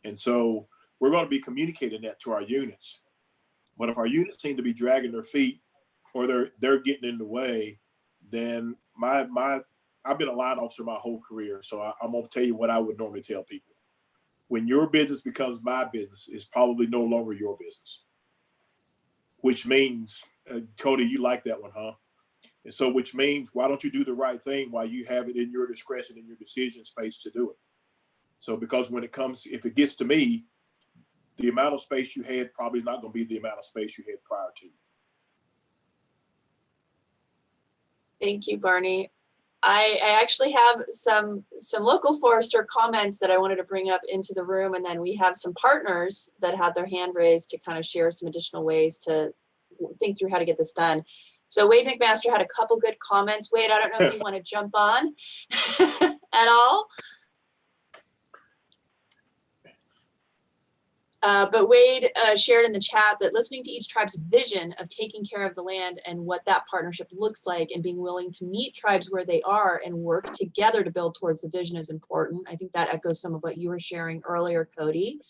Speaker 5: And so we're going to be communicating that to our units. But if our units seem to be dragging their feet or they're getting in the way, then I've been a line officer my whole career. So I'm going to tell you what I would normally tell people. when your business becomes my business, it's probably no longer your business. Which means, Cody, you like that one, huh? And so, which means, why don't you do the right thing while you have it in your discretion, in your decision space to do it? So, because when it comes, if it gets to me, the amount of space you had probably is not going to be the amount of space you had prior to.
Speaker 3: Thank you, Barney. I actually have some local forester comments that I wanted to bring up into the room, and then we have some partners that had their hand raised to kind of share some additional ways to think through how to get this done. So Wade McMaster had a couple good comments. Wade, I don't know if you want to jump on at all. But Wade shared in the chat that listening to each tribe's vision of taking care of the land and what that partnership looks like, and being willing to meet tribes where they are and work together to build towards the vision is important. I think that echoes some of what you were sharing earlier, Cody.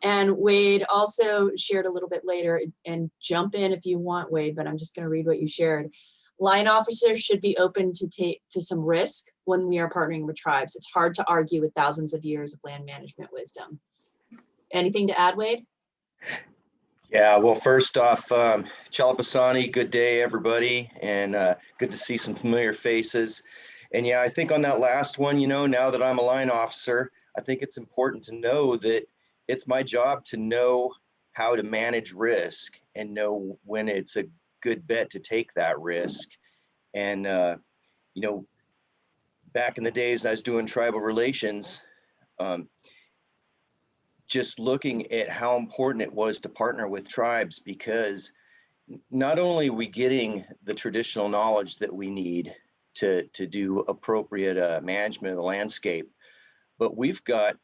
Speaker 3: And Wade also shared a little bit later, and jump in if you want, Wade, but I'm just going to read what you shared. Line officers should be open to some risk when we are partnering with tribes. It's hard to argue with thousands of years of land management wisdom. Anything to add, Wade?
Speaker 14: Yeah, well, first off, Chalapasani, good day, everybody, and good to see some familiar faces. And yeah, I think on that last one, you know, now that I'm a line officer, I think it's important to know that it's my job to know how to manage risk and know when it's a good bet to take that risk. And, you know, back in the days I was doing tribal relations, just looking at how important it was to partner with tribes, because not only are we getting the traditional knowledge that we need to do appropriate management of the landscape, but we've got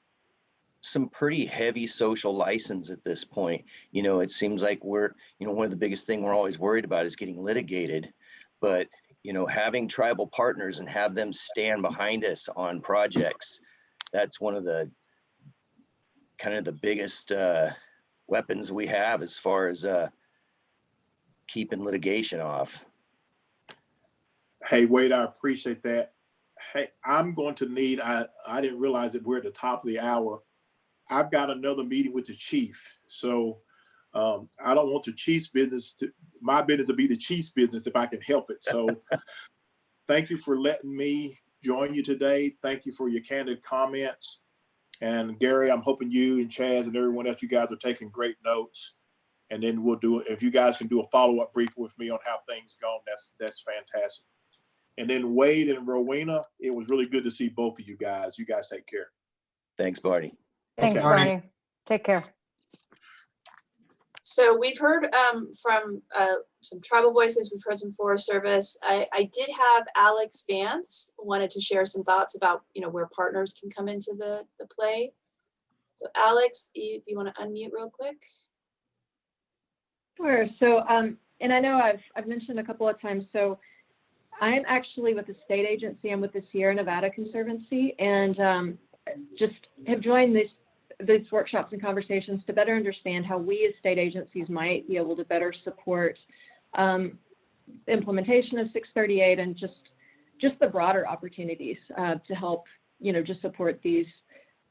Speaker 14: some pretty heavy social license at this point. You know, it seems like we're, you know, one of the biggest thing we're always worried about is getting litigated, but, you know, having tribal partners and have them stand behind us on projects, that's one of the kind of the biggest weapons we have as far as keeping litigation off.
Speaker 5: Hey, Wade, I appreciate that. Hey, I'm going to need, I didn't realize that we're at the top of the hour. I've got another meeting with the chief. So I don't want the chief's business to, my business to be the chief's business if I can help it. So thank you for letting me join you today. Thank you for your candid comments. And Gary, I'm hoping you and Chaz and everyone else, you guys are taking great notes. And then we'll do it. If you guys can do a follow-up brief with me on how things gone, that's fantastic. And then Wade and Rowena, it was really good to see both of you guys. You guys take care.
Speaker 14: Thanks, Barney.
Speaker 1: Thanks,
Speaker 8: Barney.
Speaker 1: Barney. Take care.
Speaker 3: So we've heard from some tribal voices, we've heard some Forest Service. I did have Alex Vance wanted to share some thoughts about, you know, where partners can come into the play. So Alex, if you want to unmute real quick.
Speaker 15: Sure. So, and I know I've mentioned a couple of times, so I'm actually with the state agency. I'm with the Sierra Nevada Conservancy, and just have joined these workshops and conversations to better understand how we as state agencies might be able to better support implementation of 638 and just the broader opportunities to help, you know, just support these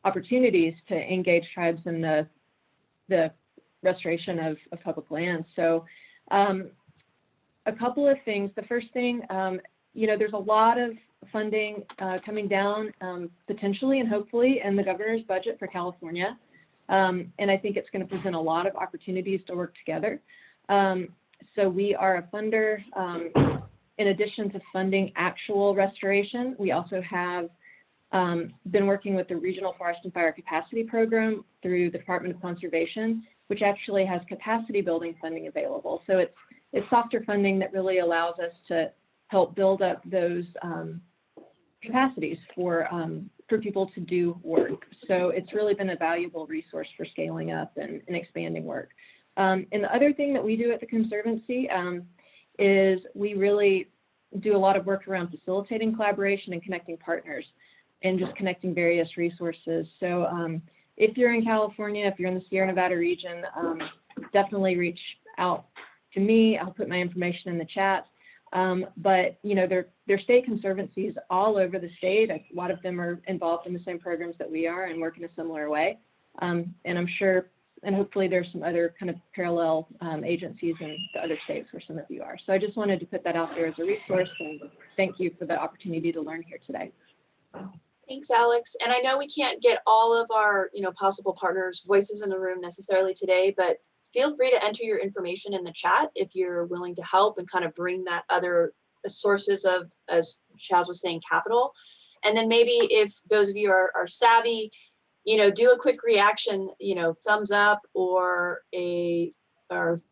Speaker 15: opportunities to engage tribes in the restoration of public lands. So a couple of things. The first thing, you know, there's a lot of funding coming down potentially and hopefully in the governor's budget for California. And I think it's going to present a lot of opportunities to work together. So we are a funder. In addition to funding actual restoration, we also have been working with the Regional Forest and Fire Capacity Program through the Department of Conservation, which actually has capacity building funding available. So it's softer funding that really allows us to help build up those capacities for people to do work. So it's really been a valuable resource for scaling up and expanding work. And the other thing that we do at the Conservancy is we really do a lot of work around facilitating collaboration and connecting partners and just connecting various resources. So if you're in California, if you're in the Sierra Nevada region, definitely reach out to me. I'll put my information in the chat. But, you know, there are state conservancies all over the state. A lot of them are involved in the same programs that we are and work in a similar way. And I'm sure, and hopefully there's some other kind of parallel agencies in the other states where some of you are. So I just wanted to put that out there as a resource, and thank you for the opportunity to learn here today.
Speaker 3: Thanks, Alex. And I know we can't get all of our, possible partners' voices in the room necessarily today, but feel free to enter your information in the chat if you're willing to help and kind of bring that other sources of, as Chaz was saying, capital. And then maybe if those of you are savvy, do a quick reaction, thumbs up or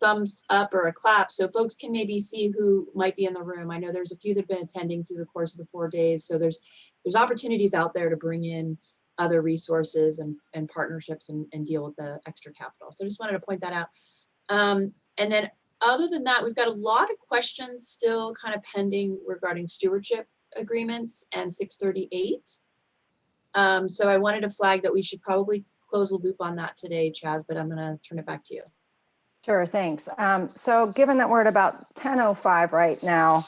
Speaker 3: thumbs up or a clap, so folks can maybe see who might be in the room. I know there's a few that have been attending through the course of the 4 days, so there's opportunities out there to bring in other resources and partnerships and deal with the extra capital. So I just wanted to point that out. And then other than that, we've got a lot of questions still kind of pending regarding stewardship agreements and 638. So I wanted to flag that we should probably close a loop on that today, Chaz, but I'm going to turn it back to you.
Speaker 1: Sure, thanks. So given that we're at about 10:05 right now,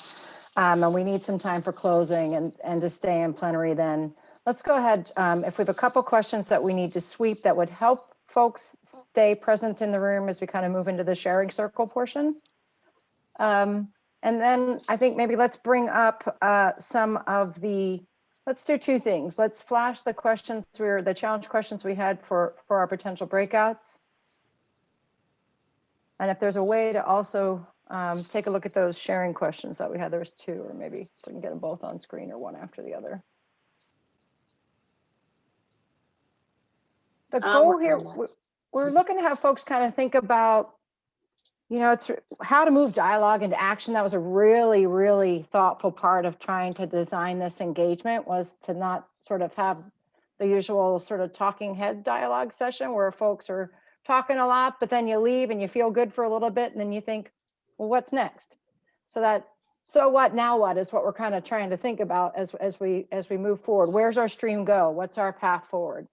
Speaker 1: and we need some time for closing and to stay in plenary, then let's go ahead. If we have a couple questions that we need to sweep that would help folks stay present in the room as we kind of move into the sharing circle portion. And then I think maybe let's bring up let's do two things. Let's flash the questions through the challenge questions we had for our potential breakouts. And if there's a way to also take a look at those sharing questions that we had, there was two, or maybe we can get them both on screen or one after the other. The goal here, we're looking to have folks kind of think about, it's how to move dialogue into action. That was a really, really thoughtful part of trying to design this engagement, was to not sort of have the usual sort of talking head dialogue session where folks are talking a lot, but then you leave and you feel good for a little bit, and then you think, well, what's next? So what, now what is what we're kind of trying to think about as we move forward. Where's our stream go? What's our path forward?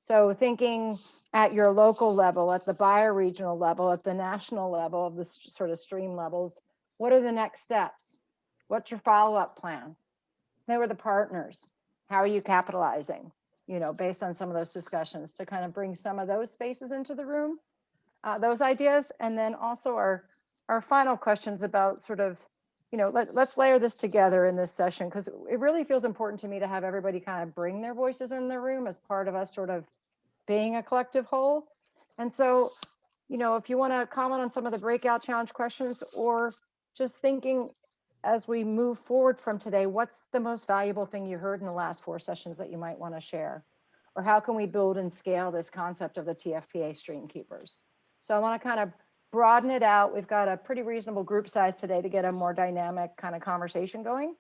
Speaker 1: So thinking at your local level, at the bioregional level, at the national level of this sort of stream levels, what are the next steps? What's your follow-up plan? Who are the partners? How are you capitalizing? Based on some of those discussions, to kind of bring some of those spaces into the room, those ideas. And then also our final questions about sort of, let's layer this together in this session, because it really feels important to me to have everybody kind of bring their voices in the room as part of us sort of being a collective whole. And so, if you want to comment on some of the breakout challenge questions, or just thinking as we move forward from today, what's the most valuable thing you heard in the last 4 sessions that you might want to share? Or how can we build and scale this concept of the TFPA stream keepers? So I want to kind of broaden it out. We've got a pretty reasonable group size today to get a more dynamic kind of conversation going.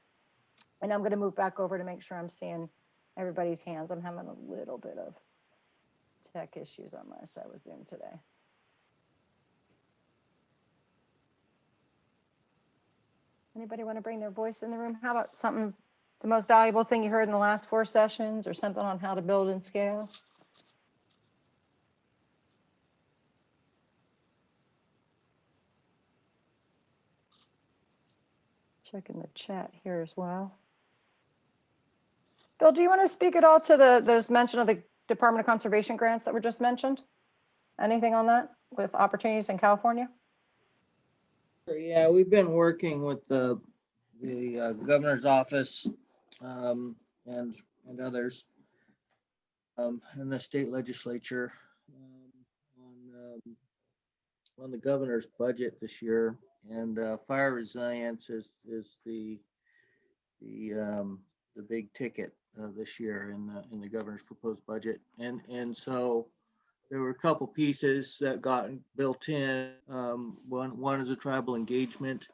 Speaker 1: And I'm going to move back over to make sure I'm seeing everybody's hands. I'm having a little bit of tech issues on my side with Zoom today. Anybody want to bring their voice in the room? How about something, the most valuable thing you heard in the last 4 sessions, or something on how to build and scale? Checking the chat here as well. Bill, do you want to speak at all to those mention of the Department of Conservation grants that were just mentioned? Anything on that with opportunities in California?
Speaker 11: Yeah, we've been working with the governor's office and others in the state legislature on the governor's budget this year, and fire resilience is the big ticket this year in the governor's proposed budget, and so there were a couple pieces that got built in. One is a tribal engagement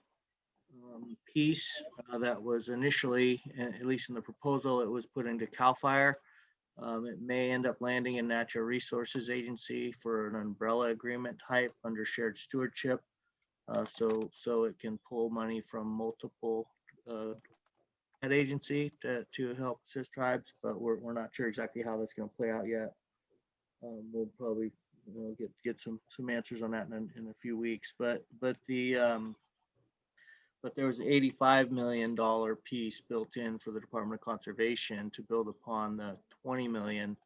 Speaker 11: piece that was initially, at least in the proposal, it was put into CAL FIRE. It may end up landing in Natural Resources Agency for an umbrella agreement type under shared stewardship. So it can pull money from multiple at agency to help assist tribes, but we're not sure exactly how that's going to play out yet. We'll probably get some answers on that in a few weeks. But there was an $85 million piece built in for the Department of Conservation to build upon the $20 million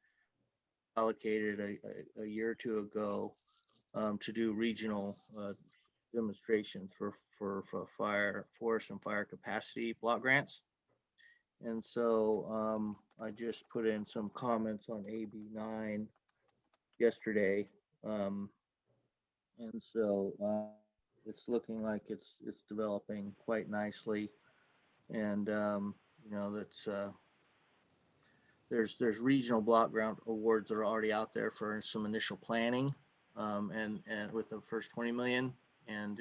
Speaker 11: allocated a year or two ago to do regional demonstrations for forest and fire capacity block grants. And so I just put in some comments on AB 9 yesterday. And so it's looking like it's developing quite nicely. And you know, that's there's regional block grant awards that are already out there for some initial planning, and with the first 20 million. And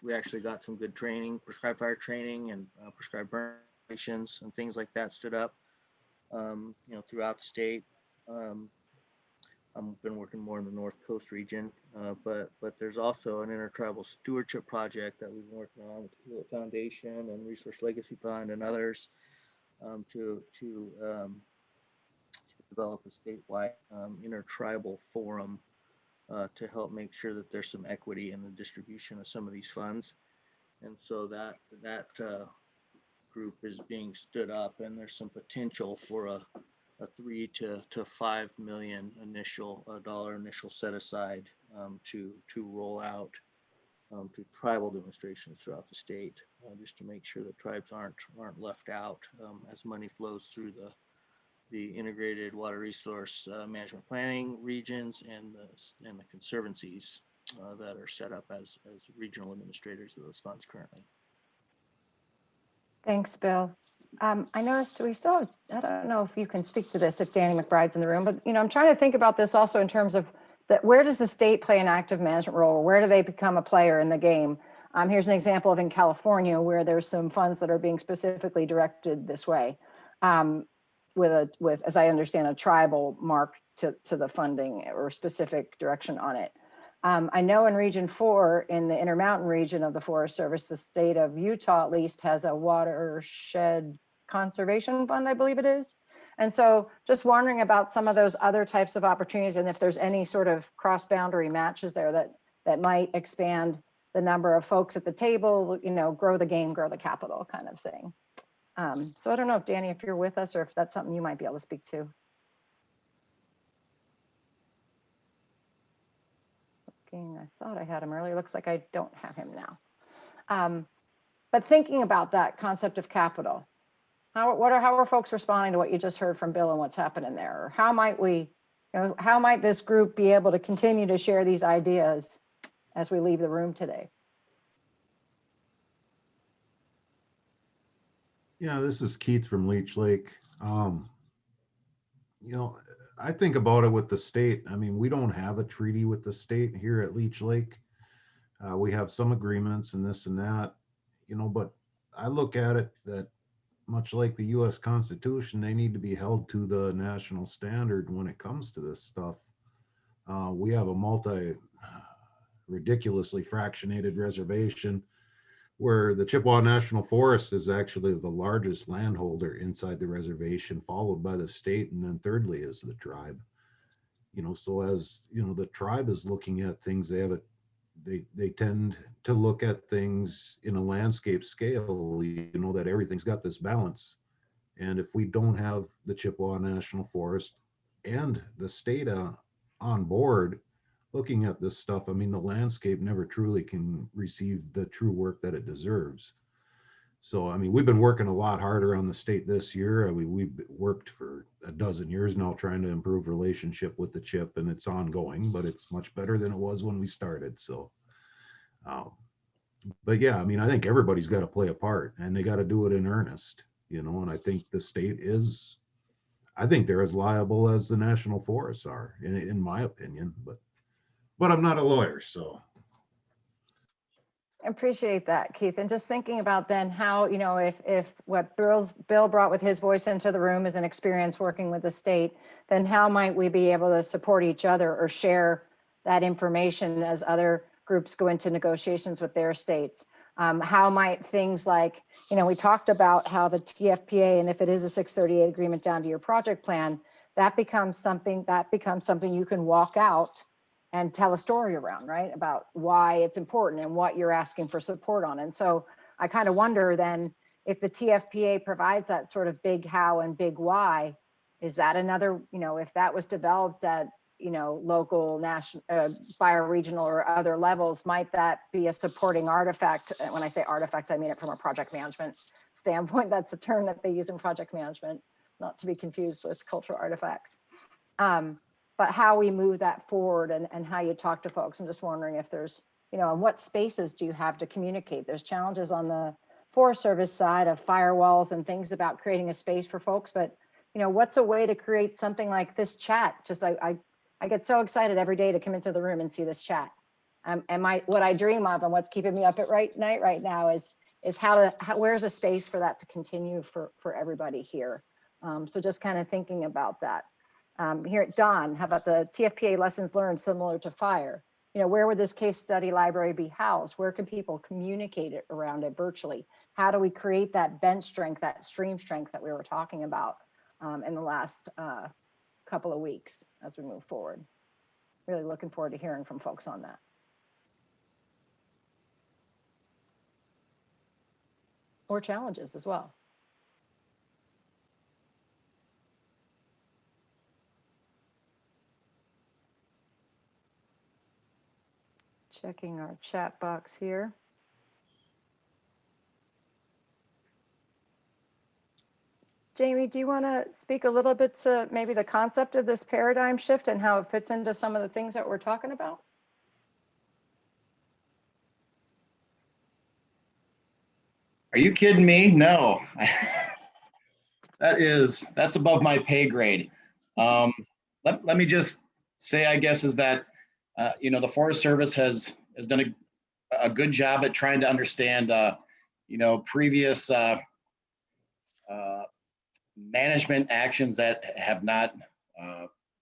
Speaker 11: we actually got some good training, prescribed fire training and prescribed burn operations and things like that stood up, you know, throughout the state. I've been working more in the North Coast region, but there's also an intertribal stewardship project that we've been working on with the Hewlett Foundation and Resource Legacy Fund and others to develop a statewide intertribal forum to help make sure that there's some equity in the distribution of some of these funds. And so that group is being stood up, and there's some potential for a $3 to $5 million initial set aside to roll out to tribal demonstrations throughout the state, just to make sure that tribes aren't left out as money flows through the integrated water resource management planning regions and the conservancies that are set up as regional administrators of those funds currently.
Speaker 1: Thanks, Bill. I noticed we still have, I don't know if you can speak to this if Danny McBride's in the room, but you know, I'm trying to think about this also in terms of that, where does the state play an active management role, or where do they become a player in the game? Here's an example of in California where there's some funds that are being specifically directed this way, with as I understand, a tribal mark to the funding or specific direction on it. I know in Region 4, in the Intermountain region of the Forest Service, the state of Utah at least has a watershed conservation fund, I believe it is. And so just wondering about some of those other types of opportunities and if there's any sort of cross-boundary matches there that might expand the number of folks at the table, you know, grow the game, grow the capital kind of thing. So I don't know if Danny, if you're with us or if that's something you might be able to speak to. I thought I had him earlier. Looks like I don't have him now. But thinking about that concept of capital, how are folks responding to what you just heard from Bill and what's happening there? Or how might we, you know, how might this group be able to continue to share these ideas as we leave the room today?
Speaker 13: Yeah, this is Keith from Leech Lake. You know, I think about it with the state. I mean, we don't have a treaty with the state here at Leech Lake. We have some agreements and this and that, you know, but I look at it that much like the US Constitution, they need to be held to the national standard when it comes to this stuff. We have a ridiculously fractionated reservation where the Chippewa National Forest is actually the largest landholder inside the reservation, followed by the state, and then thirdly is the tribe. You know, so as you know, the tribe is looking at things, they tend to look at things in a landscape scale, you know, that everything's got this balance. And if we don't have the Chippewa National Forest and the state on board looking at this stuff, I mean, the landscape never truly can receive the true work that it deserves. So, I mean, we've been working a lot harder on the state this year. I mean, we've worked for a dozen years now trying to improve relationship with the CHIP, and it's ongoing, but it's much better than it was when we started. So, but yeah, I mean, I think everybody's got to play a part, and they got to do it in earnest, you know, and I think the state is, I think they're as liable as the national forests are, in my opinion, but I'm not a lawyer, so.
Speaker 1: I appreciate that, Keith. And just thinking about then how, you know, if what Bill brought with his voice into the room is an experience working with the state, then how might we be able to support each other or share that information as other groups go into negotiations with their states? How might things like, you know, we talked about how the TFPA, and if it is a 638 agreement down to your project plan, that becomes something you can walk out and tell a story around, right? About why it's important and what you're asking for support on. And so I kind of wonder then if the TFPA provides that sort of big how and big why, Is that another, if that was developed at, local, national, bioregional or other levels, might that be a supporting artifact? When I say artifact, I mean it from a project management standpoint. That's a term that they use in project management, not to be confused with cultural artifacts. But how we move that forward and how you talk to folks. I'm just wondering if there's, and what spaces do you have to communicate? There's challenges on the Forest Service side of firewalls and things about creating a space for folks, but what's a way to create something like this chat? Just I get so excited every day to come into the room and see this chat. And what I dream of and what's keeping me up at night right now is where's a space for that to continue for everybody here. So just kind of thinking about that. Here at Don, how about the TFPA lessons learned similar to fire? Where would this case study library be housed? Where can people communicate it around it virtually? How do we create that bench strength, that stream strength that we were talking about in the last couple of weeks as we move forward? Really looking forward to hearing from folks on that. Or challenges as well. Checking our chat box here. Jamie, do you want to speak a little bit to maybe the concept of this paradigm shift and how it fits into some of the things that we're talking about?
Speaker 16: Are you kidding me? No. That's above my pay grade. Let me just say, I guess, is that the Forest Service has done a good job at trying to understand previous management actions that have not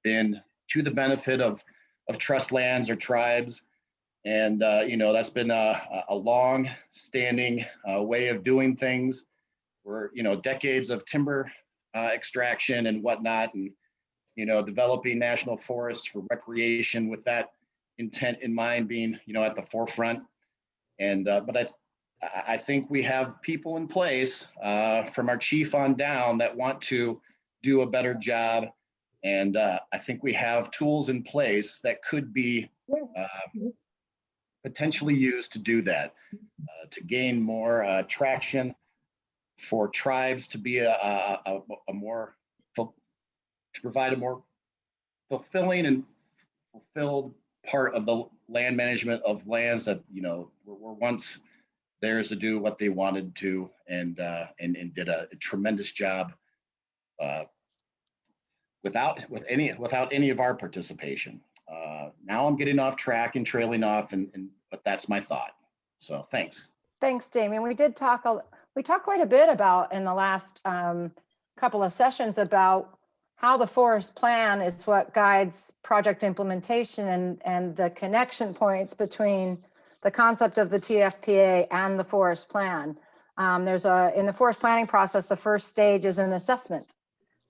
Speaker 16: been to the benefit of trust lands or tribes. And, that's been a long-standing way of doing things where, decades of timber extraction and whatnot, and, developing national forests for recreation with that intent in mind being, at the forefront. And, but I think we have people in place from our chief on down that want to do a better job. And I think we have tools in place that could be potentially used to do that, to gain more traction for tribes to be to provide a more fulfilling and fulfilled part of the land management of lands that were once theirs to do what they wanted to, and did a tremendous job without any of our participation. Now I'm getting off track and trailing off, but that's my thought. So thanks.
Speaker 1: Thanks, Jamie. We talked quite a bit about in the last couple of sessions about how the forest plan is what guides project implementation and the connection points between the concept of the TFPA and the forest plan. In the forest planning process, the first stage is an assessment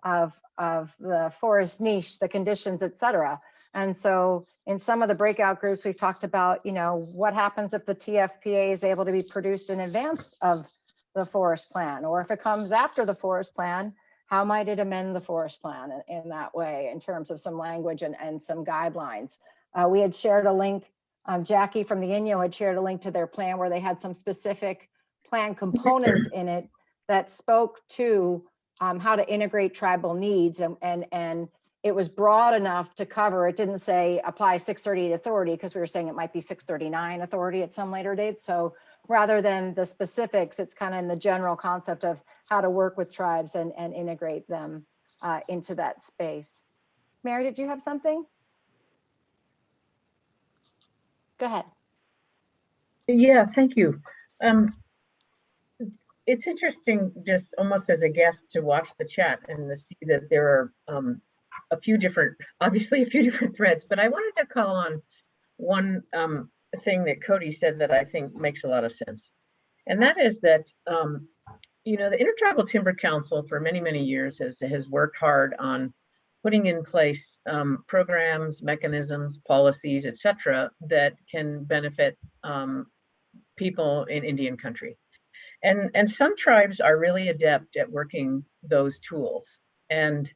Speaker 1: of the forest niche, the conditions, et cetera. And so in some of the breakout groups, we've talked about, what happens if the TFPA is able to be produced in advance of the forest plan, or if it comes after the forest plan, how might it amend the forest plan in that way in terms of some language and some guidelines? We had shared a link, Jackie from the INYO had shared a link to their plan where they had some specific plan components in it that spoke to how to integrate tribal needs, and it was broad enough to cover. It didn't say apply 638 authority, because we were saying it might be 639 authority at some later date. So rather than the specifics, it's kind of in the general concept of how to work with tribes and integrate them into that space. Mary, did you have something? Go ahead.
Speaker 7: Yeah, thank you. It's interesting, just almost as a guest, to watch the chat and to see that there are obviously a few different threads, but I wanted to call on one thing that Cody said that I think makes a lot of sense. And that is that, the Intertribal Timber Council for many, many years has worked hard on putting in place programs, mechanisms, policies, et cetera, that can benefit people in Indian country. And some tribes are really adept at working those tools. And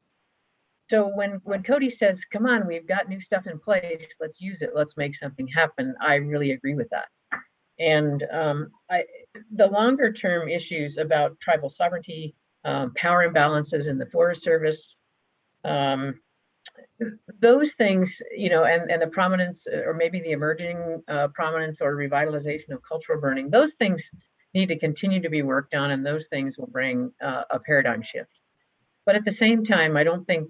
Speaker 7: So when Cody says, come on, we've got new stuff in place, let's use it, let's make something happen, I really agree with that. And the longer term issues about tribal sovereignty, power imbalances in the Forest Service, those things, you know, and the prominence or maybe the emerging prominence or revitalization of cultural burning, those things need to continue to be worked on, and those things will bring a paradigm shift. But at the same time, I don't think,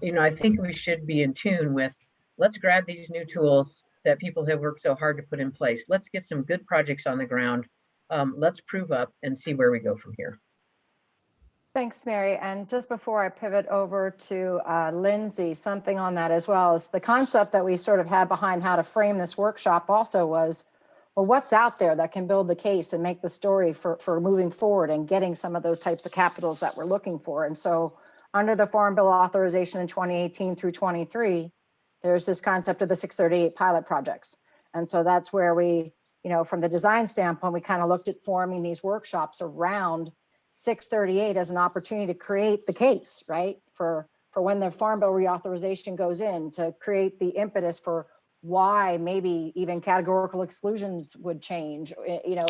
Speaker 7: you know, I think we should be in tune with, let's grab these new tools that people have worked so hard to put in place. Let's get some good projects on the ground. Let's prove up and see where we go from here.
Speaker 1: Thanks, Mary. And just before I pivot over to Lindsay, something on that as well is the concept that we sort of had behind how to frame this workshop also was, well, what's out there that can build the case and make the story for moving forward and getting some of those types of capitals that we're looking for. And so under the Farm Bill authorization in 2018 through 23, there's this concept of the 638 pilot projects. And so that's where we, you know, from the design standpoint, we kind of looked at forming these workshops around 638 as an opportunity to create the case, right? For when the Farm Bill reauthorization goes in, to create the impetus for why maybe even categorical exclusions would change, you know,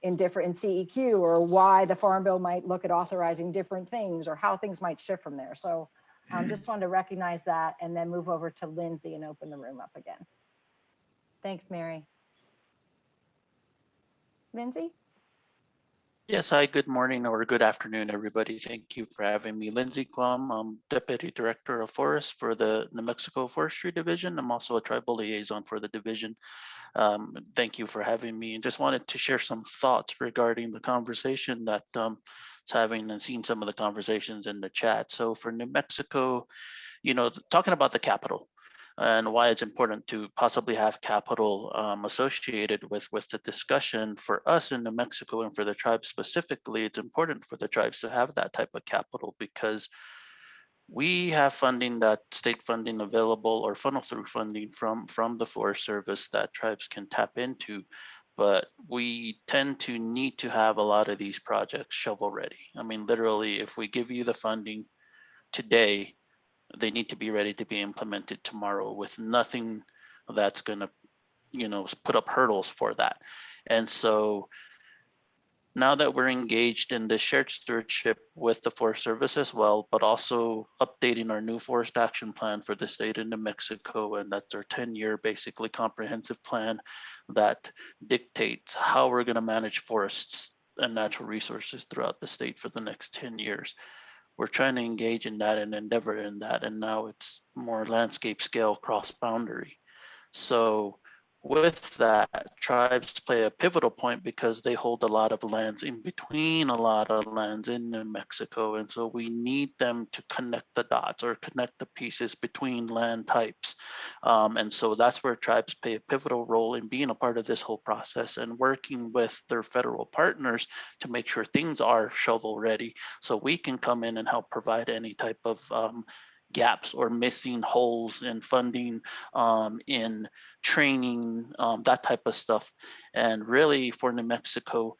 Speaker 1: in CEQ, or why the Farm Bill might look at authorizing different things or how things might shift from there. So just wanted to recognize that and then move over to Lindsay and open the room up again. Thanks, Mary. Lindsay?
Speaker 17: Yes, hi, good morning or good afternoon, everybody. Thank you for having me. Lindsay Quam, I'm Deputy Director of Forests for the New Mexico Forestry Division. I'm also a tribal liaison for the division. Thank you for having me, and just wanted to share some thoughts regarding the conversation that it's having, and seen some of the conversations in the chat. So for New Mexico, you know, talking about the capital and why it's important to possibly have capital associated with the discussion. For us in New Mexico and for the tribes specifically, it's important for the tribes to have that type of capital, because we have funding, that state funding available or funnel through funding from the Forest Service that tribes can tap into. But we tend to need to have a lot of these projects shovel ready. I mean, literally, if we give you the funding today, they need to be ready to be implemented tomorrow, with nothing that's going to, you know, put up hurdles for that. And so now that we're engaged in the shared stewardship with the Forest Service as well, but also updating our new forest action plan for the state of New Mexico, and that's our 10-year basically comprehensive plan that dictates how we're going to manage forests and natural resources throughout the state for the next 10 years. We're trying to engage in that and endeavor in that, and now it's more landscape scale cross boundary. So with that, tribes play a pivotal point because they hold a lot of lands in between a lot of lands in New Mexico. And so we need them to connect the dots or connect the pieces between land types. And so that's where tribes play a pivotal role in being a part of this whole process and working with their federal partners to make sure things are shovel ready, so we can come in and help provide any type of gaps or missing holes in funding, in training, that type of stuff. And really for New Mexico,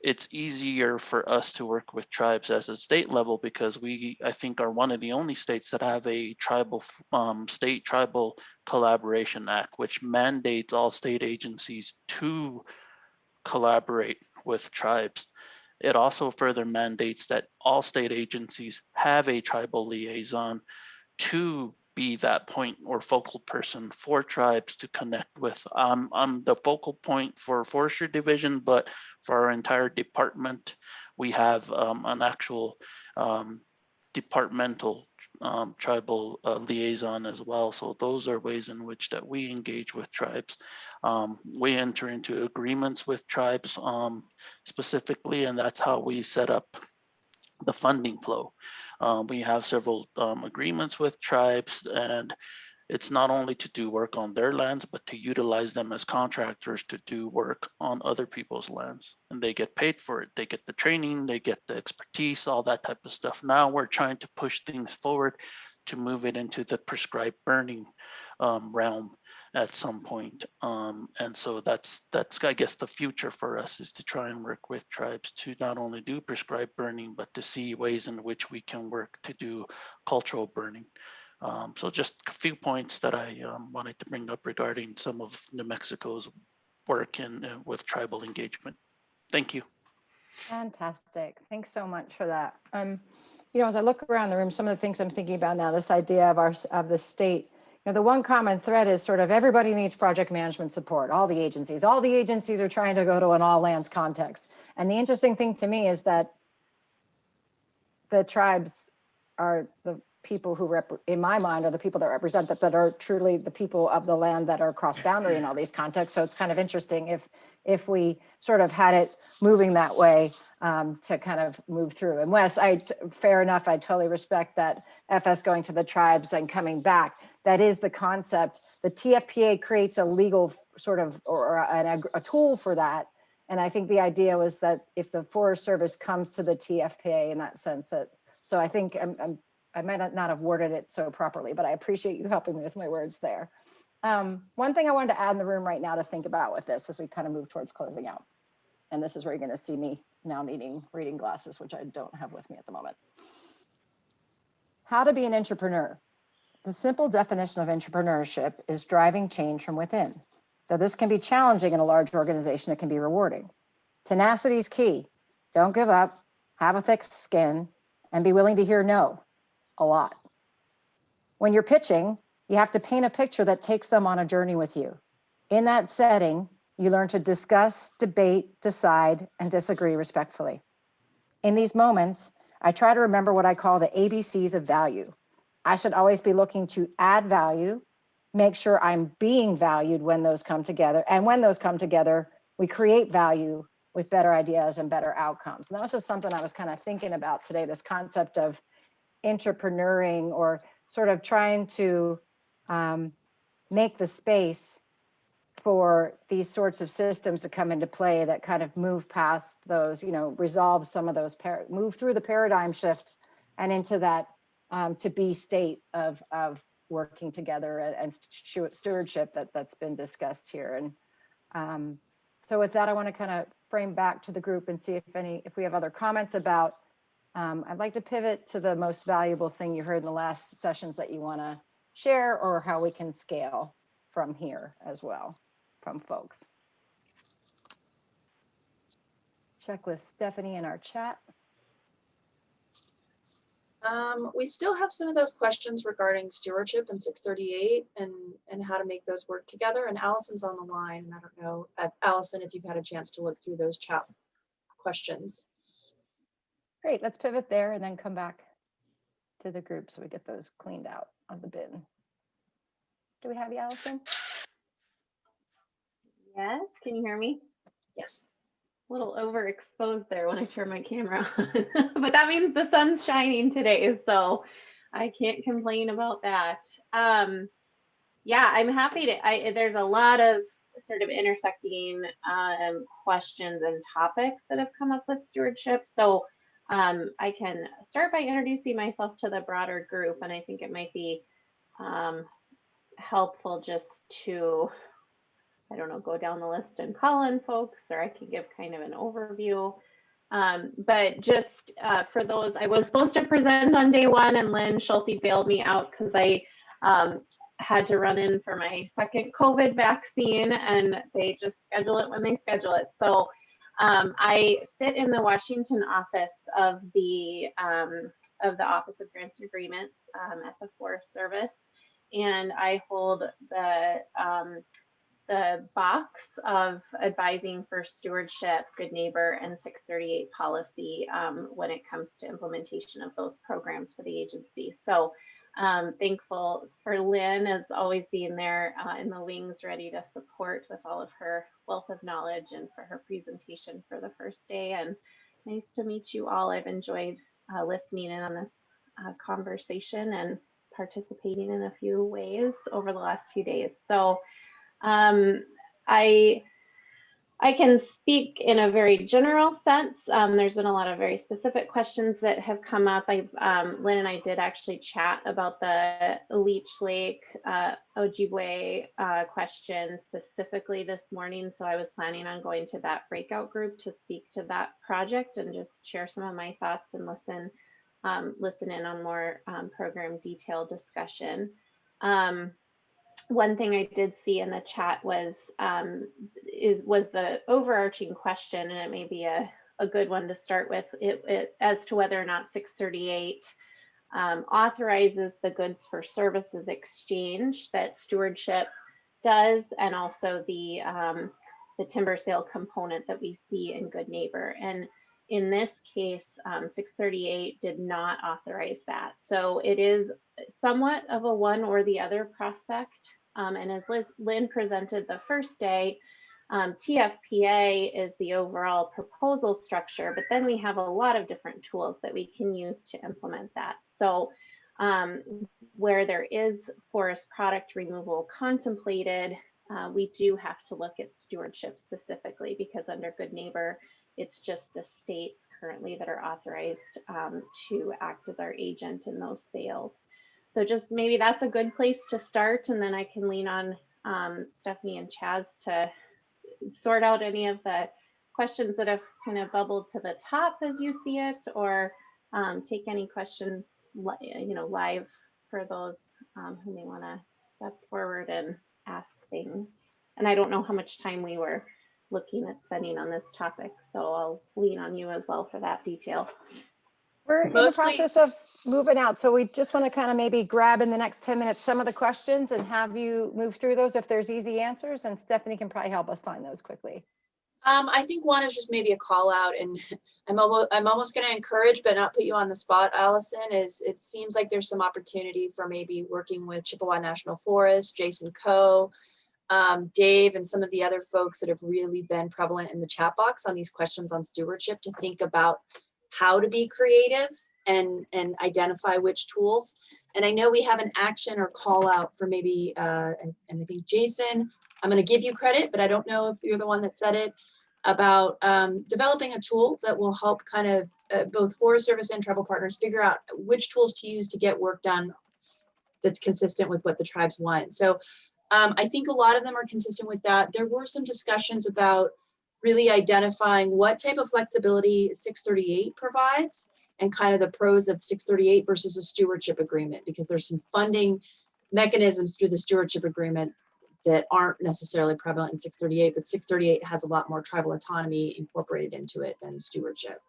Speaker 17: it's easier for us to work with tribes as a state level, because we, I think, are one of the only states that have a tribal state tribal collaboration act, which mandates all state agencies to collaborate with tribes. It also further mandates that all state agencies have a tribal liaison to be that point or focal person for tribes to connect with. I'm the focal point for Forestry Division, but for our entire department, we have an actual departmental tribal liaison as well. So those are ways in which that we engage with tribes. We enter into agreements with tribes specifically, and that's how we set up the funding flow. We have several agreements with tribes, and it's not only to do work on their lands, but to utilize them as contractors to do work on other people's lands. And they get paid for it. They get the training, they get the expertise, all that type of stuff. Now we're trying to push things forward to move it into the prescribed burning realm. at some point. And so that's I guess the future for us is to try and work with tribes to not only do prescribed burning, but to see ways in which we can work to do cultural burning. So just a few points that I wanted to bring up regarding some of New Mexico's work and with tribal engagement. Thank you.
Speaker 1: Fantastic. Thanks so much for that. You know, as I look around the room, some of the things I'm thinking about now, this idea of the state, you know, the one common thread is sort of everybody needs project management support, all the agencies are trying to go to an all lands context. And the interesting thing to me is that the tribes are the people who in my mind are the people that represent that are truly the people of the land that are cross boundary in all these contexts. So it's kind of interesting if we sort of had it moving that way to kind of move through. And Wes, fair enough, I totally respect that FS going to the tribes and coming back. That is the concept. The TFPA creates a legal sort of or a tool for that. And I think the idea was that if the Forest Service comes to the TFPA in that sense, that so I think I might not have worded it so properly, but I appreciate you helping me with my words there. One thing I wanted to add in the room right now to think about with this as we kind of move towards closing out. And this is where you're going to see me now needing reading glasses, which I don't have with me at the moment. How to be an entrepreneur. The simple definition of entrepreneurship is driving change from within. Though this can be challenging in a large organization, it can be rewarding. Tenacity is key. Don't give up, have a thick skin, and be willing to hear no a lot. When you're pitching, you have to paint a picture that takes them on a journey with you. In that setting, you learn to discuss, debate, decide, and disagree respectfully. In these moments, I try to remember what I call the ABCs of value. I should always be looking to add value, make sure I'm being valued when those come together. And when those come together, we create value with better ideas and better outcomes. And that was just something I was kind of thinking about today, this concept of entrepreneuring or sort of trying to make the space for these sorts of systems to come into play that kind of move past those, you know, resolve some of those, move through the paradigm shift and into that to be state of working together and stewardship that's been discussed here. And so with that, I want to kind of frame back to the group and see if we have other comments about, I'd like to pivot to the most valuable thing you heard in the last sessions that you want to share, or how we can scale from here as well from folks. Check with Stephanie in our chat.
Speaker 3: We still have some of those questions regarding stewardship and 638 and how to make those work together. And Allison's on the line. And I don't know, Allison, if you've had a chance to look through those chat questions.
Speaker 1: Great, let's pivot there and then come back to the group so we get those cleaned out of the bin. Do we have you, Allison?
Speaker 18: Yes, can you hear me?
Speaker 3: Yes.
Speaker 18: A little overexposed there when I turn my camera on, but that means the sun's shining today, so I can't complain about that. Yeah, I'm happy to, there's a lot of sort of intersecting questions and topics that have come up with stewardship. So I can start by introducing myself to the broader group, and I think it might be helpful just to, I don't know, go down the list and call in folks, or I can give kind of an overview. But just for those, I was supposed to present on day one, and Lynn Schulte bailed me out because I had to run in for my second COVID vaccine, and they just schedule it when they schedule it. So I sit in the Washington office of the Office of Grants and Agreements at the Forest Service, and I hold the box of advising for stewardship, good neighbor, and 638 policy when it comes to implementation of those programs for the agency. So thankful for Lynn as always being there in the wings, ready to support with all of her wealth of knowledge, and for her presentation for the first day. And nice to meet you all. I've enjoyed listening in on this conversation and participating in a few ways over the last few days. So I I can speak in a very general sense. There's been a lot of very specific questions that have come up. Lynn and I did actually chat about the Leech Lake Ojibwe question specifically this morning. So I was planning on going to that breakout group to speak to that project and just share some of my thoughts and listen in on more program detail discussion. One thing I did see in the chat was the overarching question, and it may be a good one to start with, as to whether or not 638 authorizes the goods for services exchange that Stewardship does, and also the timber sale component that we see in Good Neighbor. And in this case, 638 did not authorize that. So it is somewhat of a one or the other prospect. And as Lynn presented the first day, TFPA is the overall proposal structure, but then we have a lot of different tools that we can use to implement that. So where there is forest product removal contemplated, we do have to look at stewardship specifically, because under Good Neighbor, it's just the states currently that are authorized to act as our agent in those sales. So just maybe that's a good place to start, and then I can lean on Stephanie and Chaz to sort out any of the questions that have kind of bubbled to the top as you see it, or take any questions live for those who may want to step forward and ask things. And I don't know how much time we were looking at spending on this topic, so I'll lean on you as well for that detail.
Speaker 1: We're in the process of moving out, so we just want to kind of maybe grab in the next 10 minutes some of the questions and have you move through those if there's easy answers, and Stephanie can probably help us find those quickly.
Speaker 3: I think one is just maybe a call out, and I'm almost going to encourage but not put you on the spot, Allison, is it seems like there's some opportunity for maybe working with Chippewa National Forest, Jason Coe, Dave, and some of the other folks that have really been prevalent in the chat box on these questions on stewardship, to think about how to be creative and identify which tools. And I know we have an action or call out for maybe, and I think Jason, I'm going to give you credit, but I don't know if you're the one that said it, about developing a tool that will help kind of both Forest Service and tribal partners figure out which tools to use to get work done that's consistent with what the tribes want. So I think a lot of them are consistent with that. There were some discussions about really identifying what type of flexibility 638 provides, and kind of the pros of 638 versus a stewardship agreement, because there's some funding mechanisms through the stewardship agreement that aren't necessarily prevalent in 638, but 638 has a lot more tribal autonomy incorporated into it than stewardship.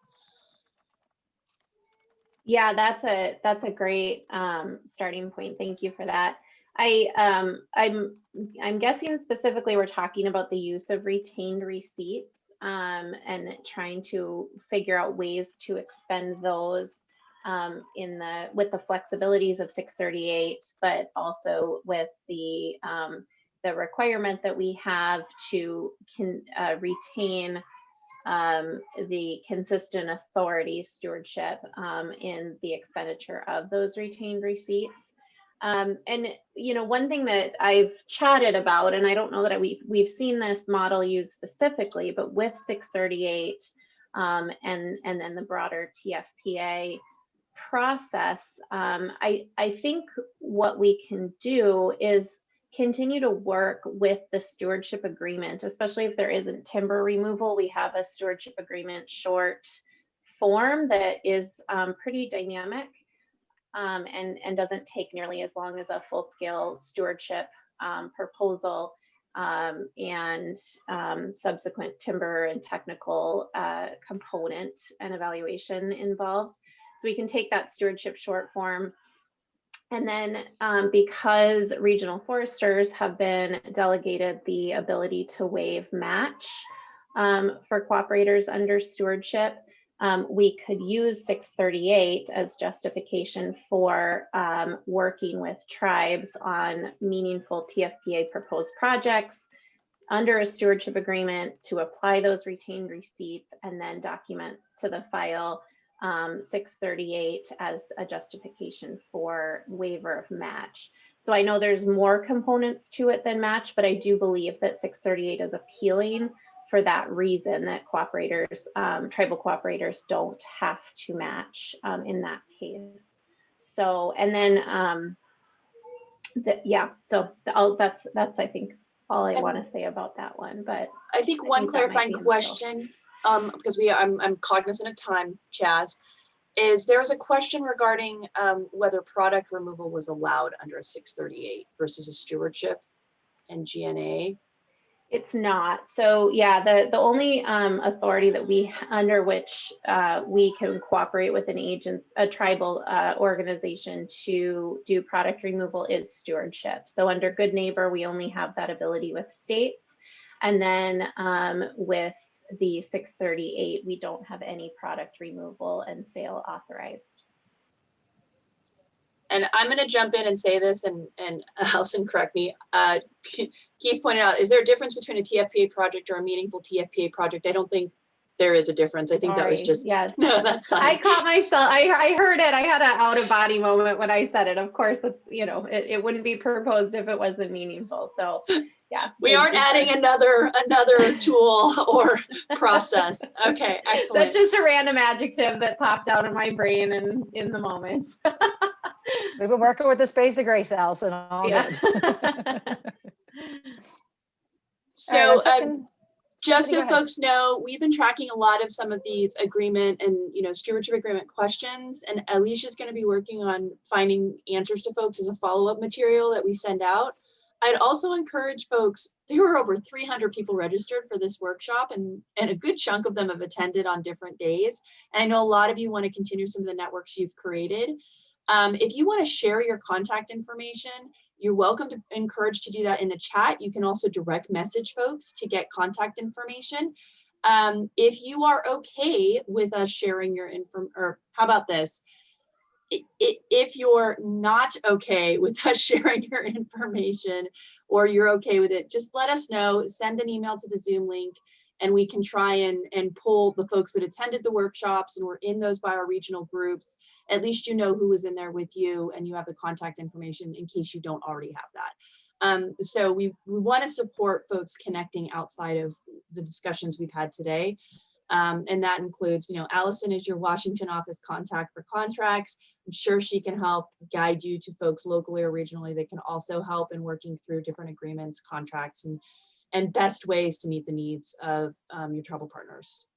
Speaker 18: Yeah, that's a great starting point. Thank you for that. I'm guessing specifically we're talking about the use of retained receipts and trying to figure out ways to expend those with the flexibilities of 638, but also with the requirement that we have to retain the consistent authority stewardship in the expenditure of those retained receipts. And one thing that I've chatted about, and I don't know that we've seen this model used specifically, but with 638 and then the broader TFPA process, I think what we can do is continue to work with the stewardship agreement, especially if there isn't timber removal. We have a stewardship agreement short form that is pretty dynamic and doesn't take nearly as long as a full-scale stewardship proposal and subsequent timber and technical component and evaluation involved. So we can take that stewardship short form. And then because regional foresters have been delegated the ability to waive match for cooperators under stewardship, we could use 638 as justification for working with tribes on meaningful TFPA proposed projects under a stewardship agreement to apply those retained receipts and then document to the file 638 as a justification for waiver of match. So I know there's more components to it than match, but I do believe that 638 is appealing for that reason, that cooperators, tribal cooperators don't have to match in that case. So, and then, that's I think all I want to say about that one. But
Speaker 3: I think one clarifying question, because I'm cognizant of time, Chaz, is there was a question regarding whether product removal was allowed under a 638 versus a stewardship and GNA.
Speaker 18: It's not. So yeah, the only authority that under which we can cooperate with a tribal organization to do product removal is stewardship. So under Good Neighbor, we only have that ability with states. And then with the 638, we don't have any product removal and sale authorized.
Speaker 3: And I'm going to jump in and say this, and Allison, correct me. Keith pointed out, is there a difference between a TFPA project or a meaningful TFPA project? I don't think there is a difference. I think that was just,
Speaker 18: yes.
Speaker 3: No, that's fine.
Speaker 18: I caught myself, I heard it. I had an out of body moment when I said it. Of course, it's, it wouldn't be proposed if it wasn't meaningful. So yeah.
Speaker 3: We aren't adding another tool or process. Okay, excellent.
Speaker 18: That's just a random adjective that popped out of my brain and in the moment.
Speaker 1: We've been working with the space of grace, Allison. All good.
Speaker 3: So just
Speaker 1: Go
Speaker 3: so
Speaker 1: ahead.
Speaker 3: folks know, we've been tracking a lot of some of these agreement and stewardship agreement questions, and Alicia's going to be working on finding answers to folks as a follow-up material that we send out. I'd also encourage folks, there were over 300 people registered for this workshop, and a good chunk of them have attended on different days. And I know a lot of you want to continue some of the networks you've created. If you want to share your contact information, you're welcome to encourage to do that in the chat. You can also direct message folks to get contact information. If you are okay with us sharing your info, or how about this? If you're not okay with us sharing your information, or you're okay with it, just let us know, send an email to the Zoom link, and we can try and pull the folks that attended the workshops and were in those bioregional groups. At least you know who was in there with you, and you have the contact information in case you don't already have that. So we want to support folks connecting outside of the discussions we've had today. And that includes, Allison is your Washington office contact for contracts. I'm sure she can help guide you to folks locally or regionally that can also help in working through different agreements, contracts, and best ways to meet the needs of your tribal partners.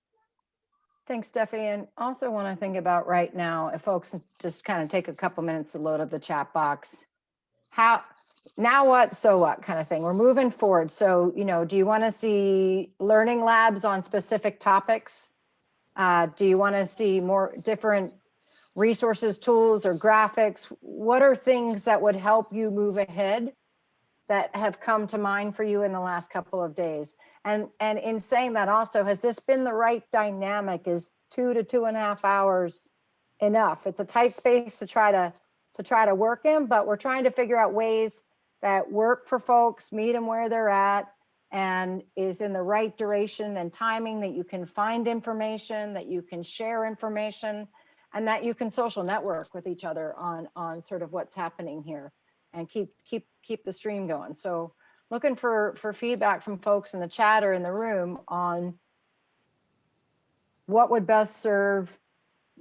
Speaker 1: Thanks, Steffi. And also want to think about right now, if folks just kind of take a couple minutes to load up the chat box, now what, so what kind of thing. We're moving forward. So, do you want to see learning labs on specific topics? Do you want to see more different resources, tools, or graphics? What are things that would help you move ahead that have come to mind for you in the last couple of days? And in saying that also, has this been the right dynamic? Is 2 to 2.5 hours enough? It's a tight space to try to work in, but we're trying to figure out ways that work for folks, meet them where they're at, and is in the right duration and timing, that you can find information, that you can share information, and that you can social network with each other on sort of what's happening here, and keep the stream going. So looking for feedback from folks in the chat or in the room on what would best serve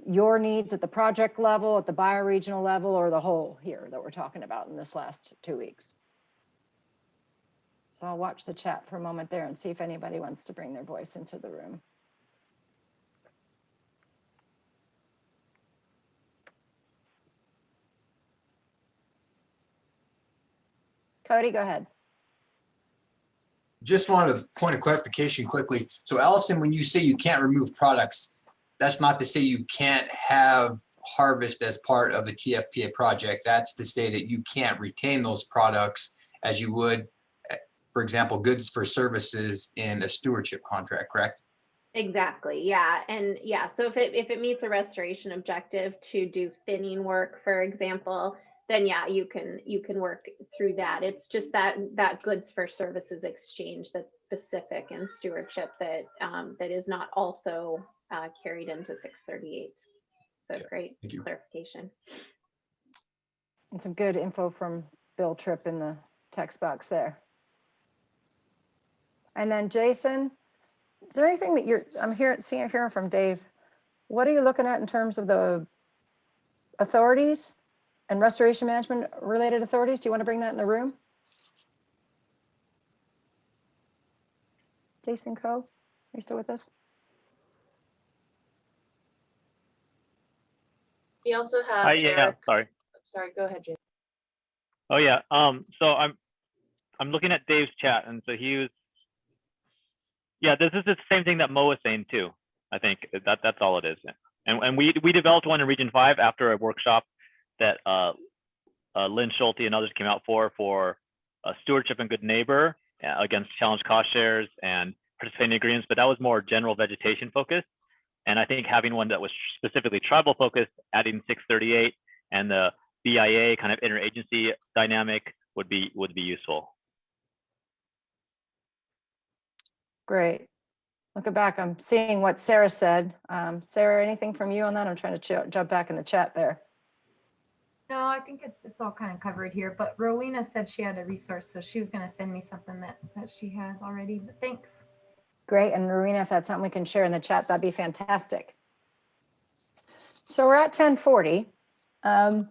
Speaker 1: your needs at the project level, at the bioregional level, or the whole here that we're talking about in this last 2 weeks. So I'll watch the chat for a moment there and see if anybody wants to bring their voice into the room. Cody, go ahead.
Speaker 8: Just wanted a point of clarification quickly. So Allison, when you say you can't remove products, that's not to say you can't have harvest as part of a TFPA project. That's to say that you can't retain those products as you would, for example, goods for services in a stewardship contract, correct?
Speaker 18: Exactly. Yeah. And yeah, so if it meets a restoration objective to do thinning work, for example, then yeah, you can work through that. It's just that goods for services exchange that's specific in stewardship that is not also carried into 638. So
Speaker 8: okay.
Speaker 18: Great
Speaker 8: Thank you.
Speaker 18: clarification.
Speaker 1: And some good info from Bill Tripp in the text box there. And then Jason, Is there anything that I'm hearing from Dave? What are you looking at in terms of the authorities and restoration management related authorities? Do you want to bring that in the room? Jason Coe, are you still with us?
Speaker 3: We also have
Speaker 19: yeah,
Speaker 3: Eric.
Speaker 19: sorry.
Speaker 3: Sorry, go ahead, Jason.
Speaker 19: Oh yeah. So I'm looking at Dave's chat, and so he was. Yeah, this is the same thing that Mo was saying too. I think that's all it is. And we developed one in Region 5 after a workshop that Lynn Schulte and others came out for stewardship and good neighbor against challenge cost shares and participating agreements, but that was more general vegetation focused. And I think having one that was specifically tribal focused, adding 638 and the BIA kind of interagency dynamic would be useful.
Speaker 1: Great. Looking back, I'm seeing what Sarah said. Sarah, anything from you on that? I'm trying to jump back in the chat there.
Speaker 20: No, I think it's all kind of covered here, but Rowena said she had a resource, so she was going to send me something that she has already, but thanks.
Speaker 1: Great, and Marina, if that's something we can share in the chat, that'd be fantastic. So we're at 10:40. I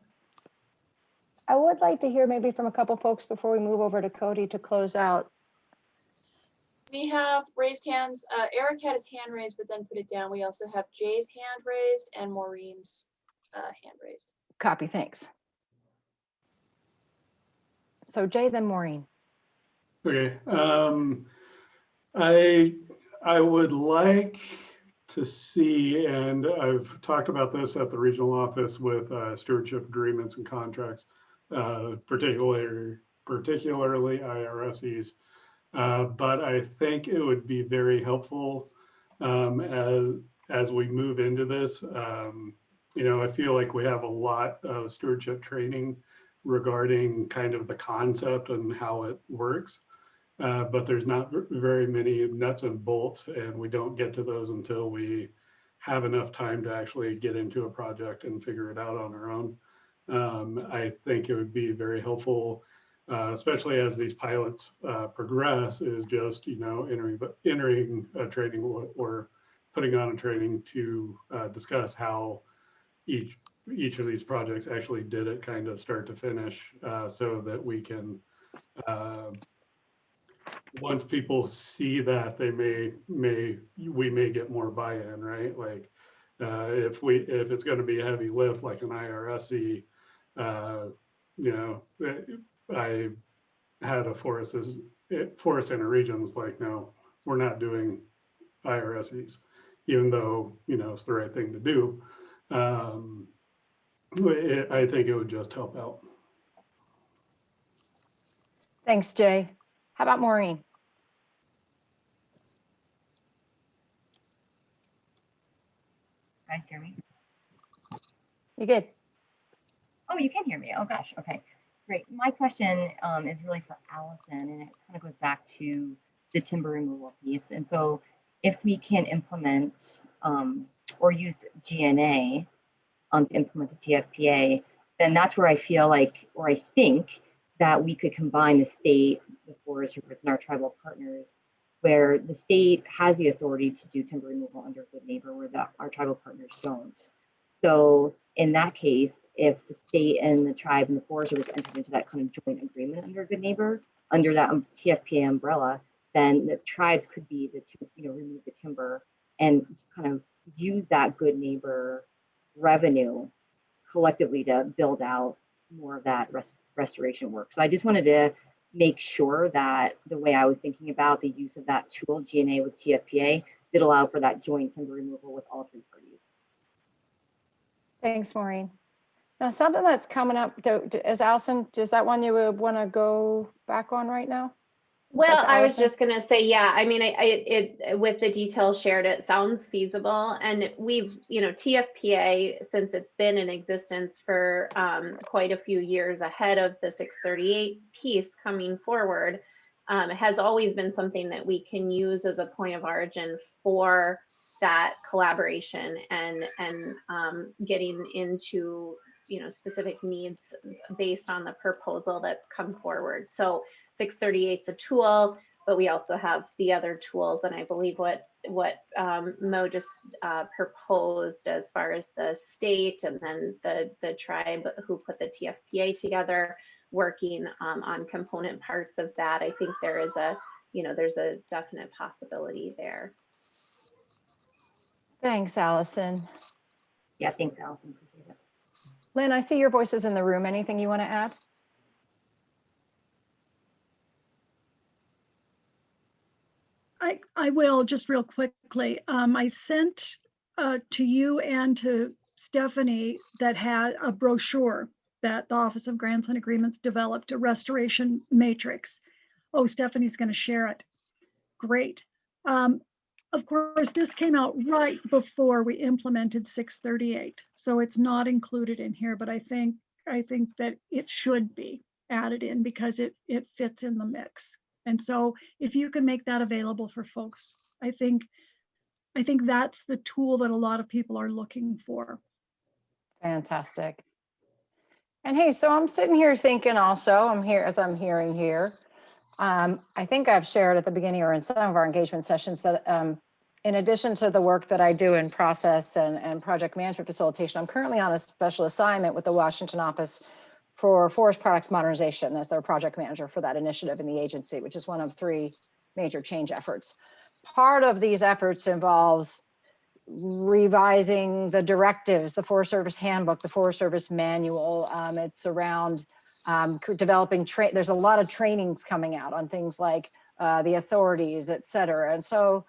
Speaker 1: would like to hear maybe from a couple folks before we move over to Cody to close out.
Speaker 3: We have raised hands. Eric had his hand raised, but then put it down. We also have Jay's hand raised and Maureen's hand raised.
Speaker 1: Copy, thanks. So Jay, then Maureen.
Speaker 21: Okay. I would like to see, and I've talked about this at the regional office with stewardship agreements and contracts, particularly IRSEs. But I think it would be very helpful as we move into this. You know, I feel like we have a lot of stewardship training regarding kind of the concept and how it works. But there's not very many nuts and bolts, and we don't get to those until we have enough time to actually get into a project and figure it out on our own. I think it would be very helpful, especially as these pilots progress, is just, you know, entering a training or putting on a training to discuss how each of these projects actually did it kind of start to finish, so that we can once people see that, we may get more buy-in, right? Like if it's going to be a heavy lift like an IRSE, you know, I had a forest interregion's like, no, we're not doing IRSEs, even though, you know, it's the right thing to do. I think it would just help out.
Speaker 1: Thanks, Jay. How about Maureen?
Speaker 22: Guys hear me?
Speaker 1: You good?
Speaker 22: Oh, you can hear me. Oh gosh. Okay, great. My question is really for Allison, and it kind of goes back to the timber removal piece. And so if we can implement or use GNA to implement the TFPA, then that's where I feel like, or I think that we could combine the state, the Forest Service, and our tribal partners, where the state has the authority to do timber removal under Good Neighbor, where our tribal partners don't. So in that case, if the state and the tribe and the Forest Service entered into that kind of joint agreement under Good Neighbor, under that TFPA umbrella, then the tribes could be remove the timber and kind of use that Good Neighbor revenue collectively to build out more of that restoration work. So I just wanted to make sure that the way I was thinking about the use of that tool, GNA with TFPA, did allow for that joint timber removal with all three parties.
Speaker 1: Thanks, Maureen. Now, something that's coming up, is Allison, is that one you would want to go back on right now?
Speaker 18: Well, I was just going to say, yeah, I mean, it with the details shared, it sounds feasible. And we've, you know, TFPA, since it's been in existence for quite a few years ahead of the 638 piece coming forward, has always been something that we can use as a point of origin for that collaboration and getting into, you know, specific needs based on the proposal that's come forward. So 638 is a tool. but we also have the other tools. And I believe what Mo just proposed as far as the state and then the tribe who put the TFPA together, working on component parts of that, I think there is there's a definite possibility there.
Speaker 1: Thanks, Allison.
Speaker 22: Yeah, thanks, Allison. Appreciate it.
Speaker 1: Lynn, I see your voice is in the room. Anything you want to add?
Speaker 2: I will just real quickly. I sent to you and to Stephanie that had a brochure that the Office of Grants and Agreements developed, a restoration matrix. Oh, Stephanie's going to share it. Great. Of course, this came out right before we implemented 638, so it's not included in here. But I think that it should be added in because it fits in the mix. And so if you can make that available for folks, I think that's the tool that a lot of people are looking for.
Speaker 1: Fantastic. And hey, so I'm sitting here thinking also, I'm hearing here. I think I've shared at the beginning or in some of our engagement sessions that in addition to the work that I do in process and project management facilitation, I'm currently on a special assignment with the Washington Office for Forest Products Modernization as their project manager for that initiative in the agency, which is one of 3 major change efforts. Part of these efforts involves revising the directives, the Forest Service handbook, the Forest Service manual. It's around developing, there's a lot of trainings coming out on things like the authorities, et cetera. And so,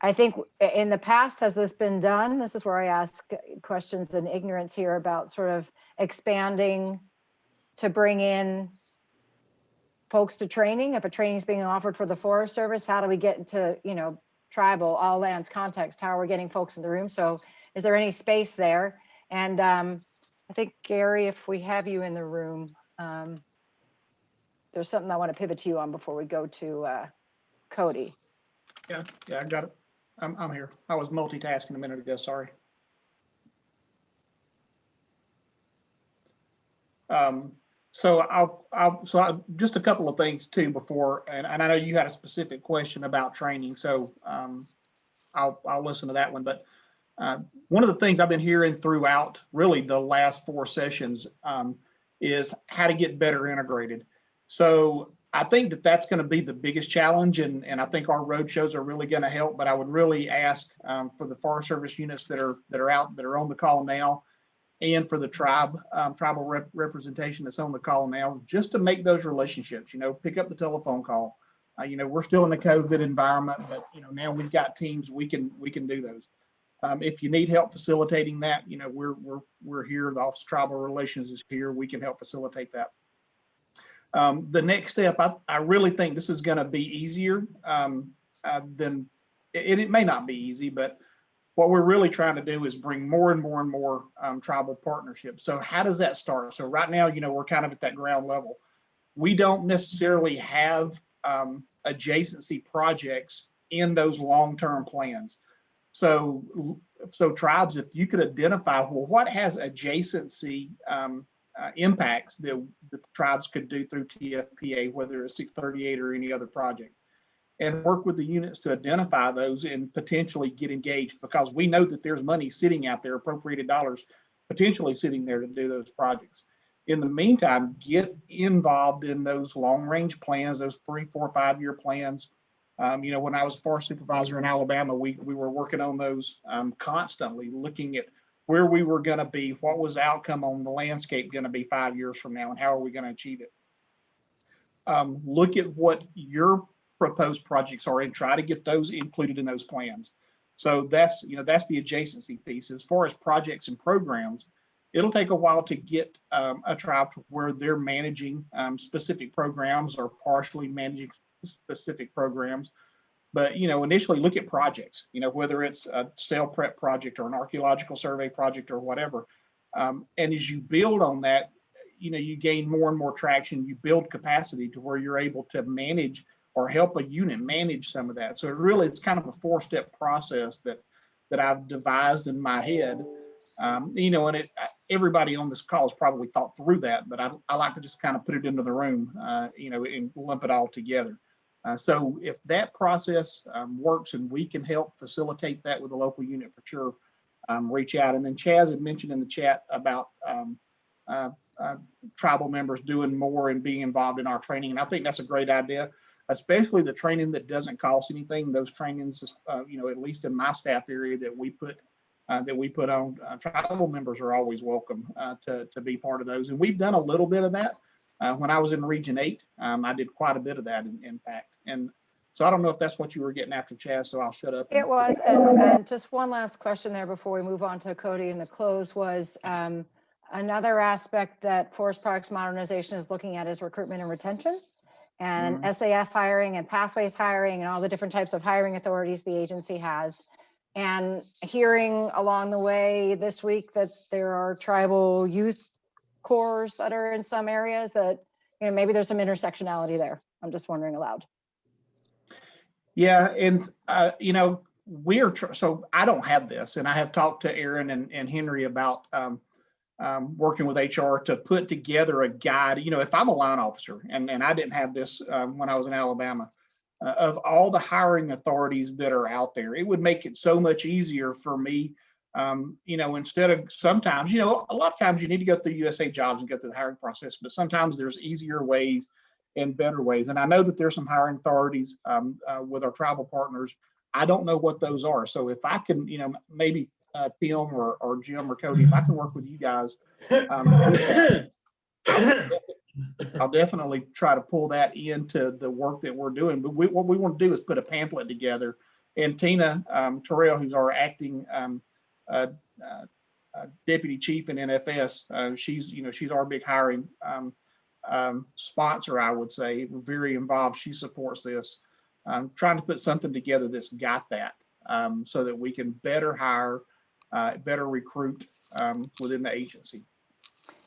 Speaker 1: I think in the past, has this been done? This is where I ask questions in ignorance here about sort of expanding to bring in folks to training. If a training is being offered for the Forest Service, how do we get into, tribal, all lands context? How are we getting folks in the room? So is there any space there? And I think, Gary, if we have you in the room, there's something I want to pivot to you on before we go to Cody.
Speaker 4: Yeah, I got it. I'm here. I was multitasking a minute ago, sorry. So just a couple of things too before, and I know you had a specific question about training, so I'll listen to that one. But one of the things I've been hearing throughout really the last 4 sessions is how to get better integrated. So I think that that's going to be the biggest challenge, and I think our road shows are really going to help. But I would really ask for the Forest Service units that are on the call now, and for the tribal representation that's on the call now, just to make those relationships. Pick up the telephone call. We're still in a COVID environment, but now we've got teams we can do those. If you need help facilitating that, we're here. The Office of Tribal Relations is here. We can help facilitate that. The next step, I really think this is going to be easier than it may not be easy, but what we're really trying to do is bring more and more and more tribal partnerships. So how does that start? So right now, we're kind of at that ground level. We don't necessarily have adjacency projects in those long-term plans. So tribes, if you could identify, well, what has adjacency impacts that the tribes could do through TFPA, whether it's 638 or any other project, and work with the units to identify those and potentially get engaged, because we know that there's money sitting out there, appropriated dollars potentially sitting there to do those projects. In the meantime, get involved in those long-range plans, those 3, 4, 5-year plans. When I was a forest supervisor in Alabama, we were working on those constantly, looking at where we were going to be, what was the outcome on the landscape going to be 5 years from now, and how are we going to achieve it. Look at what your proposed projects are and try to get those included in those plans. So that's the adjacency piece. As far as projects and programs, it'll take a while to get a tribe where they're managing specific programs or partially managing specific programs. But initially look at projects, whether it's a sale prep project or an archaeological survey project or whatever. And as you build on that, you gain more and more traction. You build capacity to where you're able to manage or help a unit manage some of that. So it's kind of a 4-step process that I've devised in my head. And everybody on this call has probably thought through that, but I like to just kind of put it into the room, and lump it all together. So if that process works and we can help facilitate that with the local unit, for sure, reach out. And then Chaz had mentioned in the chat about tribal members doing more and being involved in our training. And I think that's a great idea, especially the training that doesn't cost anything. Those trainings, at least in my staff area that we put on, tribal members are always welcome to be part of those. And we've done a little bit of that. When I was in Region 8, I did quite a bit of that, in fact. And so I don't know if that's what you were getting after, Chaz, so I'll shut up.
Speaker 1: It was. And just one last question there before we move on to Cody and the close was another aspect that Forest Products Modernization is looking at is recruitment and retention, and SAF hiring and pathways hiring and all the different types of hiring authorities the agency has. And hearing along the way this week that there are tribal youth corps that are in some areas that, maybe there's some intersectionality there. I'm just wondering aloud.
Speaker 4: Yeah, and so I don't have this, and I have talked to Aaron and Henry about working with HR to put together a guide. If I'm a line officer, and I didn't have this when I was in Alabama, of all the hiring authorities that are out there, it would make it so much easier for me. Instead of sometimes, a lot of times you need to go through USA Jobs and go through the hiring process, but sometimes there's easier ways and better ways. And I know that there's some hiring authorities with our tribal partners. I don't know what those are. So if I can, maybe Tim or Jim or Cody, if I can work with you guys, I'll definitely try to pull that into the work that we're doing. But what we want to do is put a pamphlet together. And Tina Terrell, who's our acting deputy chief in NFS, she's our big hiring sponsor, I would say. We're very involved. She supports this. Trying to put something together that's got that, so that we can better hire, better recruit within the agency.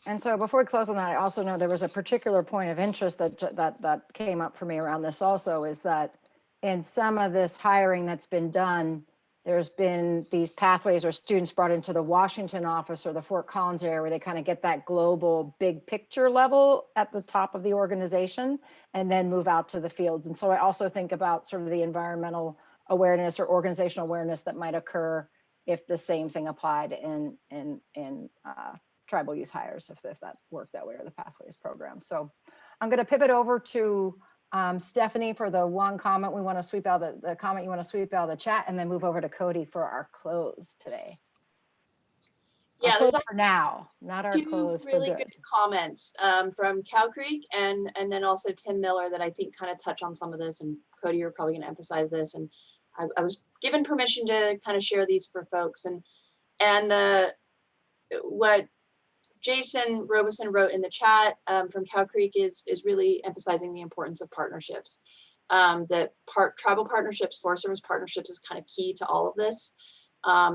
Speaker 1: And so before we close on that, I also know there was a particular point of interest that came up for me around this also, is that in some of this hiring that's been done, there's been these pathways or students brought into the Washington office or the Fort Collins area where they kind of get that global big picture level at the top of the organization and then move out to the fields. And so I also think about sort of the environmental awareness or organizational awareness that might occur if the same thing applied in tribal youth hires, if that worked that way, or the pathways program. So I'm going to pivot over to Stephanie for the one comment we want to sweep out, the comment you want to sweep out of the chat, and then move over to Cody for our close today.
Speaker 3: Yeah,
Speaker 1: close
Speaker 3: there's
Speaker 1: for now, not our close for
Speaker 3: really
Speaker 1: good.
Speaker 3: good comments from Cow Creek and then also Tim Miller that I think kind of touch on some of this, and Cody, you're probably going to emphasize this. And I was given permission to kind of share these for folks, and what Jason Robeson wrote in the chat from Cow Creek is really emphasizing the importance of partnerships. That tribal partnerships, Forest Service partnerships is kind of key to all of this.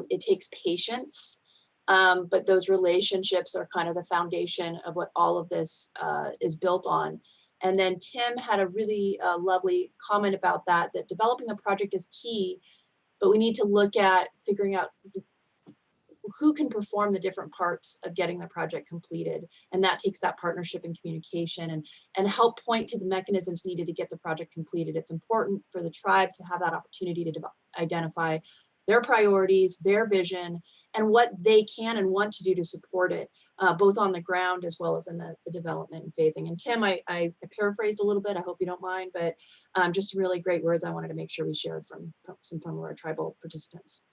Speaker 3: It takes patience, but those relationships are kind of the foundation of what all of this is built on. And then Tim had a really lovely comment about that developing the project is key, but we need to look at figuring out who can perform the different parts of getting the project completed. And that takes that partnership and communication and help point to the mechanisms needed to get the project completed. It's important for the tribe to have that opportunity to identify their priorities, their vision, and what they can and want to do to support it, both on the ground as well as in the development and phasing. And Tim, I paraphrased a little bit, I hope you don't mind, but just really great words I wanted to make sure we shared from our tribal participants.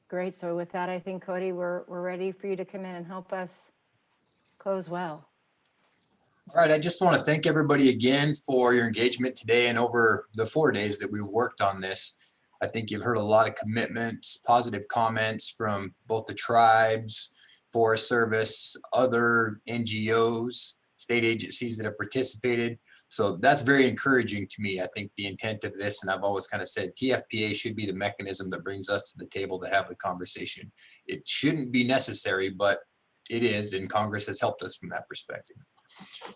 Speaker 1: Great. So with that, I think, Cody, we're ready for you to come in and help us close well.
Speaker 8: All right, I just want to thank everybody again for your engagement today and over the 4 days that we've worked on this. I think you've heard a lot of commitments, positive comments from both the tribes, Forest Service, other NGOs, state agencies that have participated. So that's very encouraging to me. I think the intent of this, and I've always kind of said, TFPA should be the mechanism that brings us to the table to have the conversation. It shouldn't be necessary, but it is, and Congress has helped us from that perspective.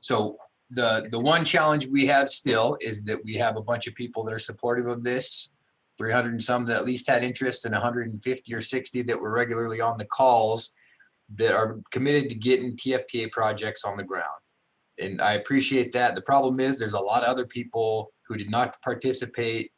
Speaker 8: So the one challenge we have still is that we have a bunch of people that are supportive of this 300 and some that at least had interest, and 150 or 60 that were regularly on the calls that are committed to getting TFPA projects on the ground. And I appreciate that. The problem is there's a lot of other people who did not participate,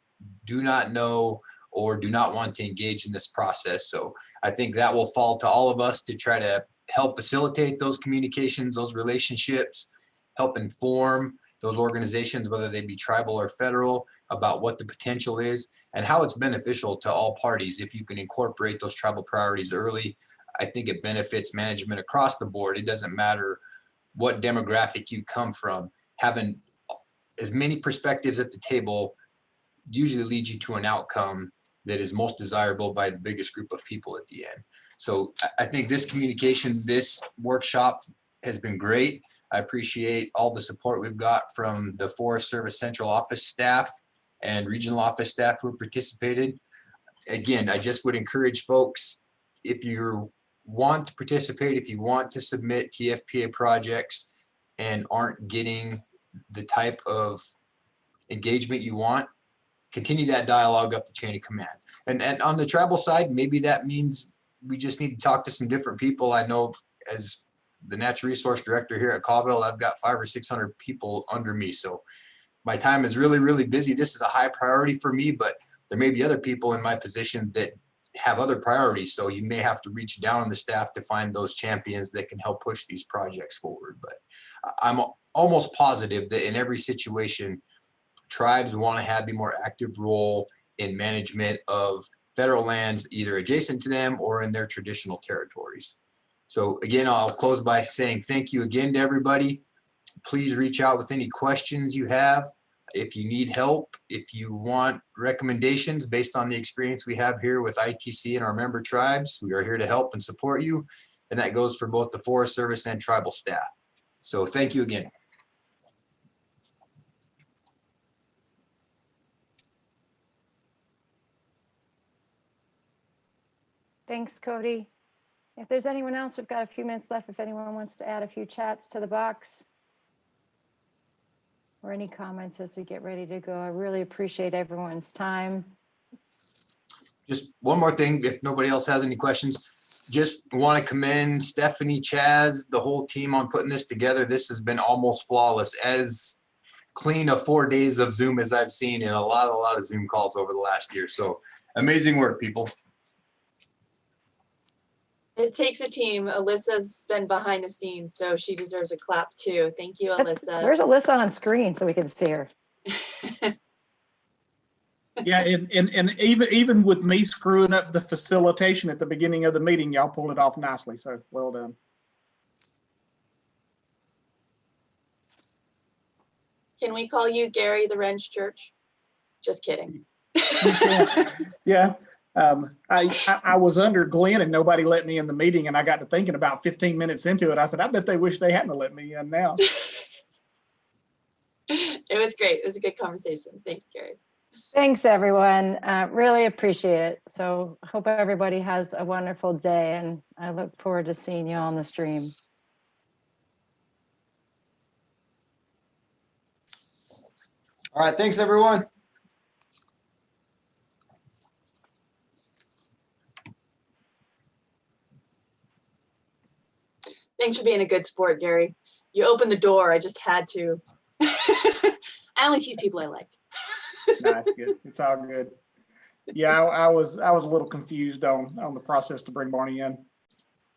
Speaker 8: do not know, or do not want to engage in this process. So I think that will fall to all of us to try to help facilitate those communications, those relationships, help inform those organizations, whether they be tribal or federal, about what the potential is and how it's beneficial to all parties. If you can incorporate those tribal priorities early, I think it benefits management across the board. It doesn't matter what demographic you come from. Having as many perspectives at the table usually leads you to an outcome that is most desirable by the biggest group of people at the end. So I think this communication, this workshop has been great. I appreciate all the support we've got from the Forest Service Central Office staff and regional office staff who participated. Again, I just would encourage folks, if you want to participate, if you want to submit TFPA projects and aren't getting the type of engagement you want, continue that dialogue up the chain of command. And on the tribal side, maybe that means we just need to talk to some different people. I know as the natural resource director here at Colville, I've got 500 or 600 people under me. So my time is really, really busy. This is a high priority for me, but there may be other people in my position that have other priorities. So you may have to reach down on the staff to find those champions that can help push these projects forward. But I'm almost positive that in every situation, tribes want to have a more active role in management of federal lands, either adjacent to them or in their traditional territories. So again, I'll close by saying thank you again to everybody. Please reach out with any questions you have. If you need help, if you want recommendations based on the experience we have here with ITC and our member tribes, we are here to help and support you. And that goes for both the Forest Service and tribal staff. So thank you again.
Speaker 1: Thanks, Cody. If there's anyone else, we've got a few minutes left. If anyone wants to add a few chats to the box or any comments as we get ready to go, I really appreciate everyone's time.
Speaker 8: Just one more thing, if nobody else has any questions, just want to commend Stephanie, Chaz, the whole team on putting this together. This has been almost flawless, as clean of 4 days of Zoom as I've seen in a lot of Zoom calls over the last year. So amazing work, people.
Speaker 3: It takes a team. Alyssa's been behind the scenes, so she deserves a clap too. Thank you, Alyssa.
Speaker 1: Where's Alyssa on screen so we can see her?
Speaker 4: Yeah, and even with me screwing up the facilitation at the beginning of the meeting, y'all pulled it off nicely. So well done.
Speaker 3: Can we call you Gary the Wrench Church? Just kidding.
Speaker 4: Yeah. I was under Glenn and nobody let me in the meeting, and I got to thinking about 15 minutes into it. I said, I bet they wish they hadn't let me in now.
Speaker 3: It was great. It was a good conversation. Thanks, Gary.
Speaker 1: Thanks, everyone. Really appreciate it. So hope everybody has a wonderful day, and I look forward to seeing you on the stream.
Speaker 8: All right, thanks, everyone.
Speaker 3: Thanks for being a good sport, Gary. You opened the door. I just had to. I only tease people I like.
Speaker 4: Nice, good. It's all good. Yeah, I was a little confused on the process to bring Barney in.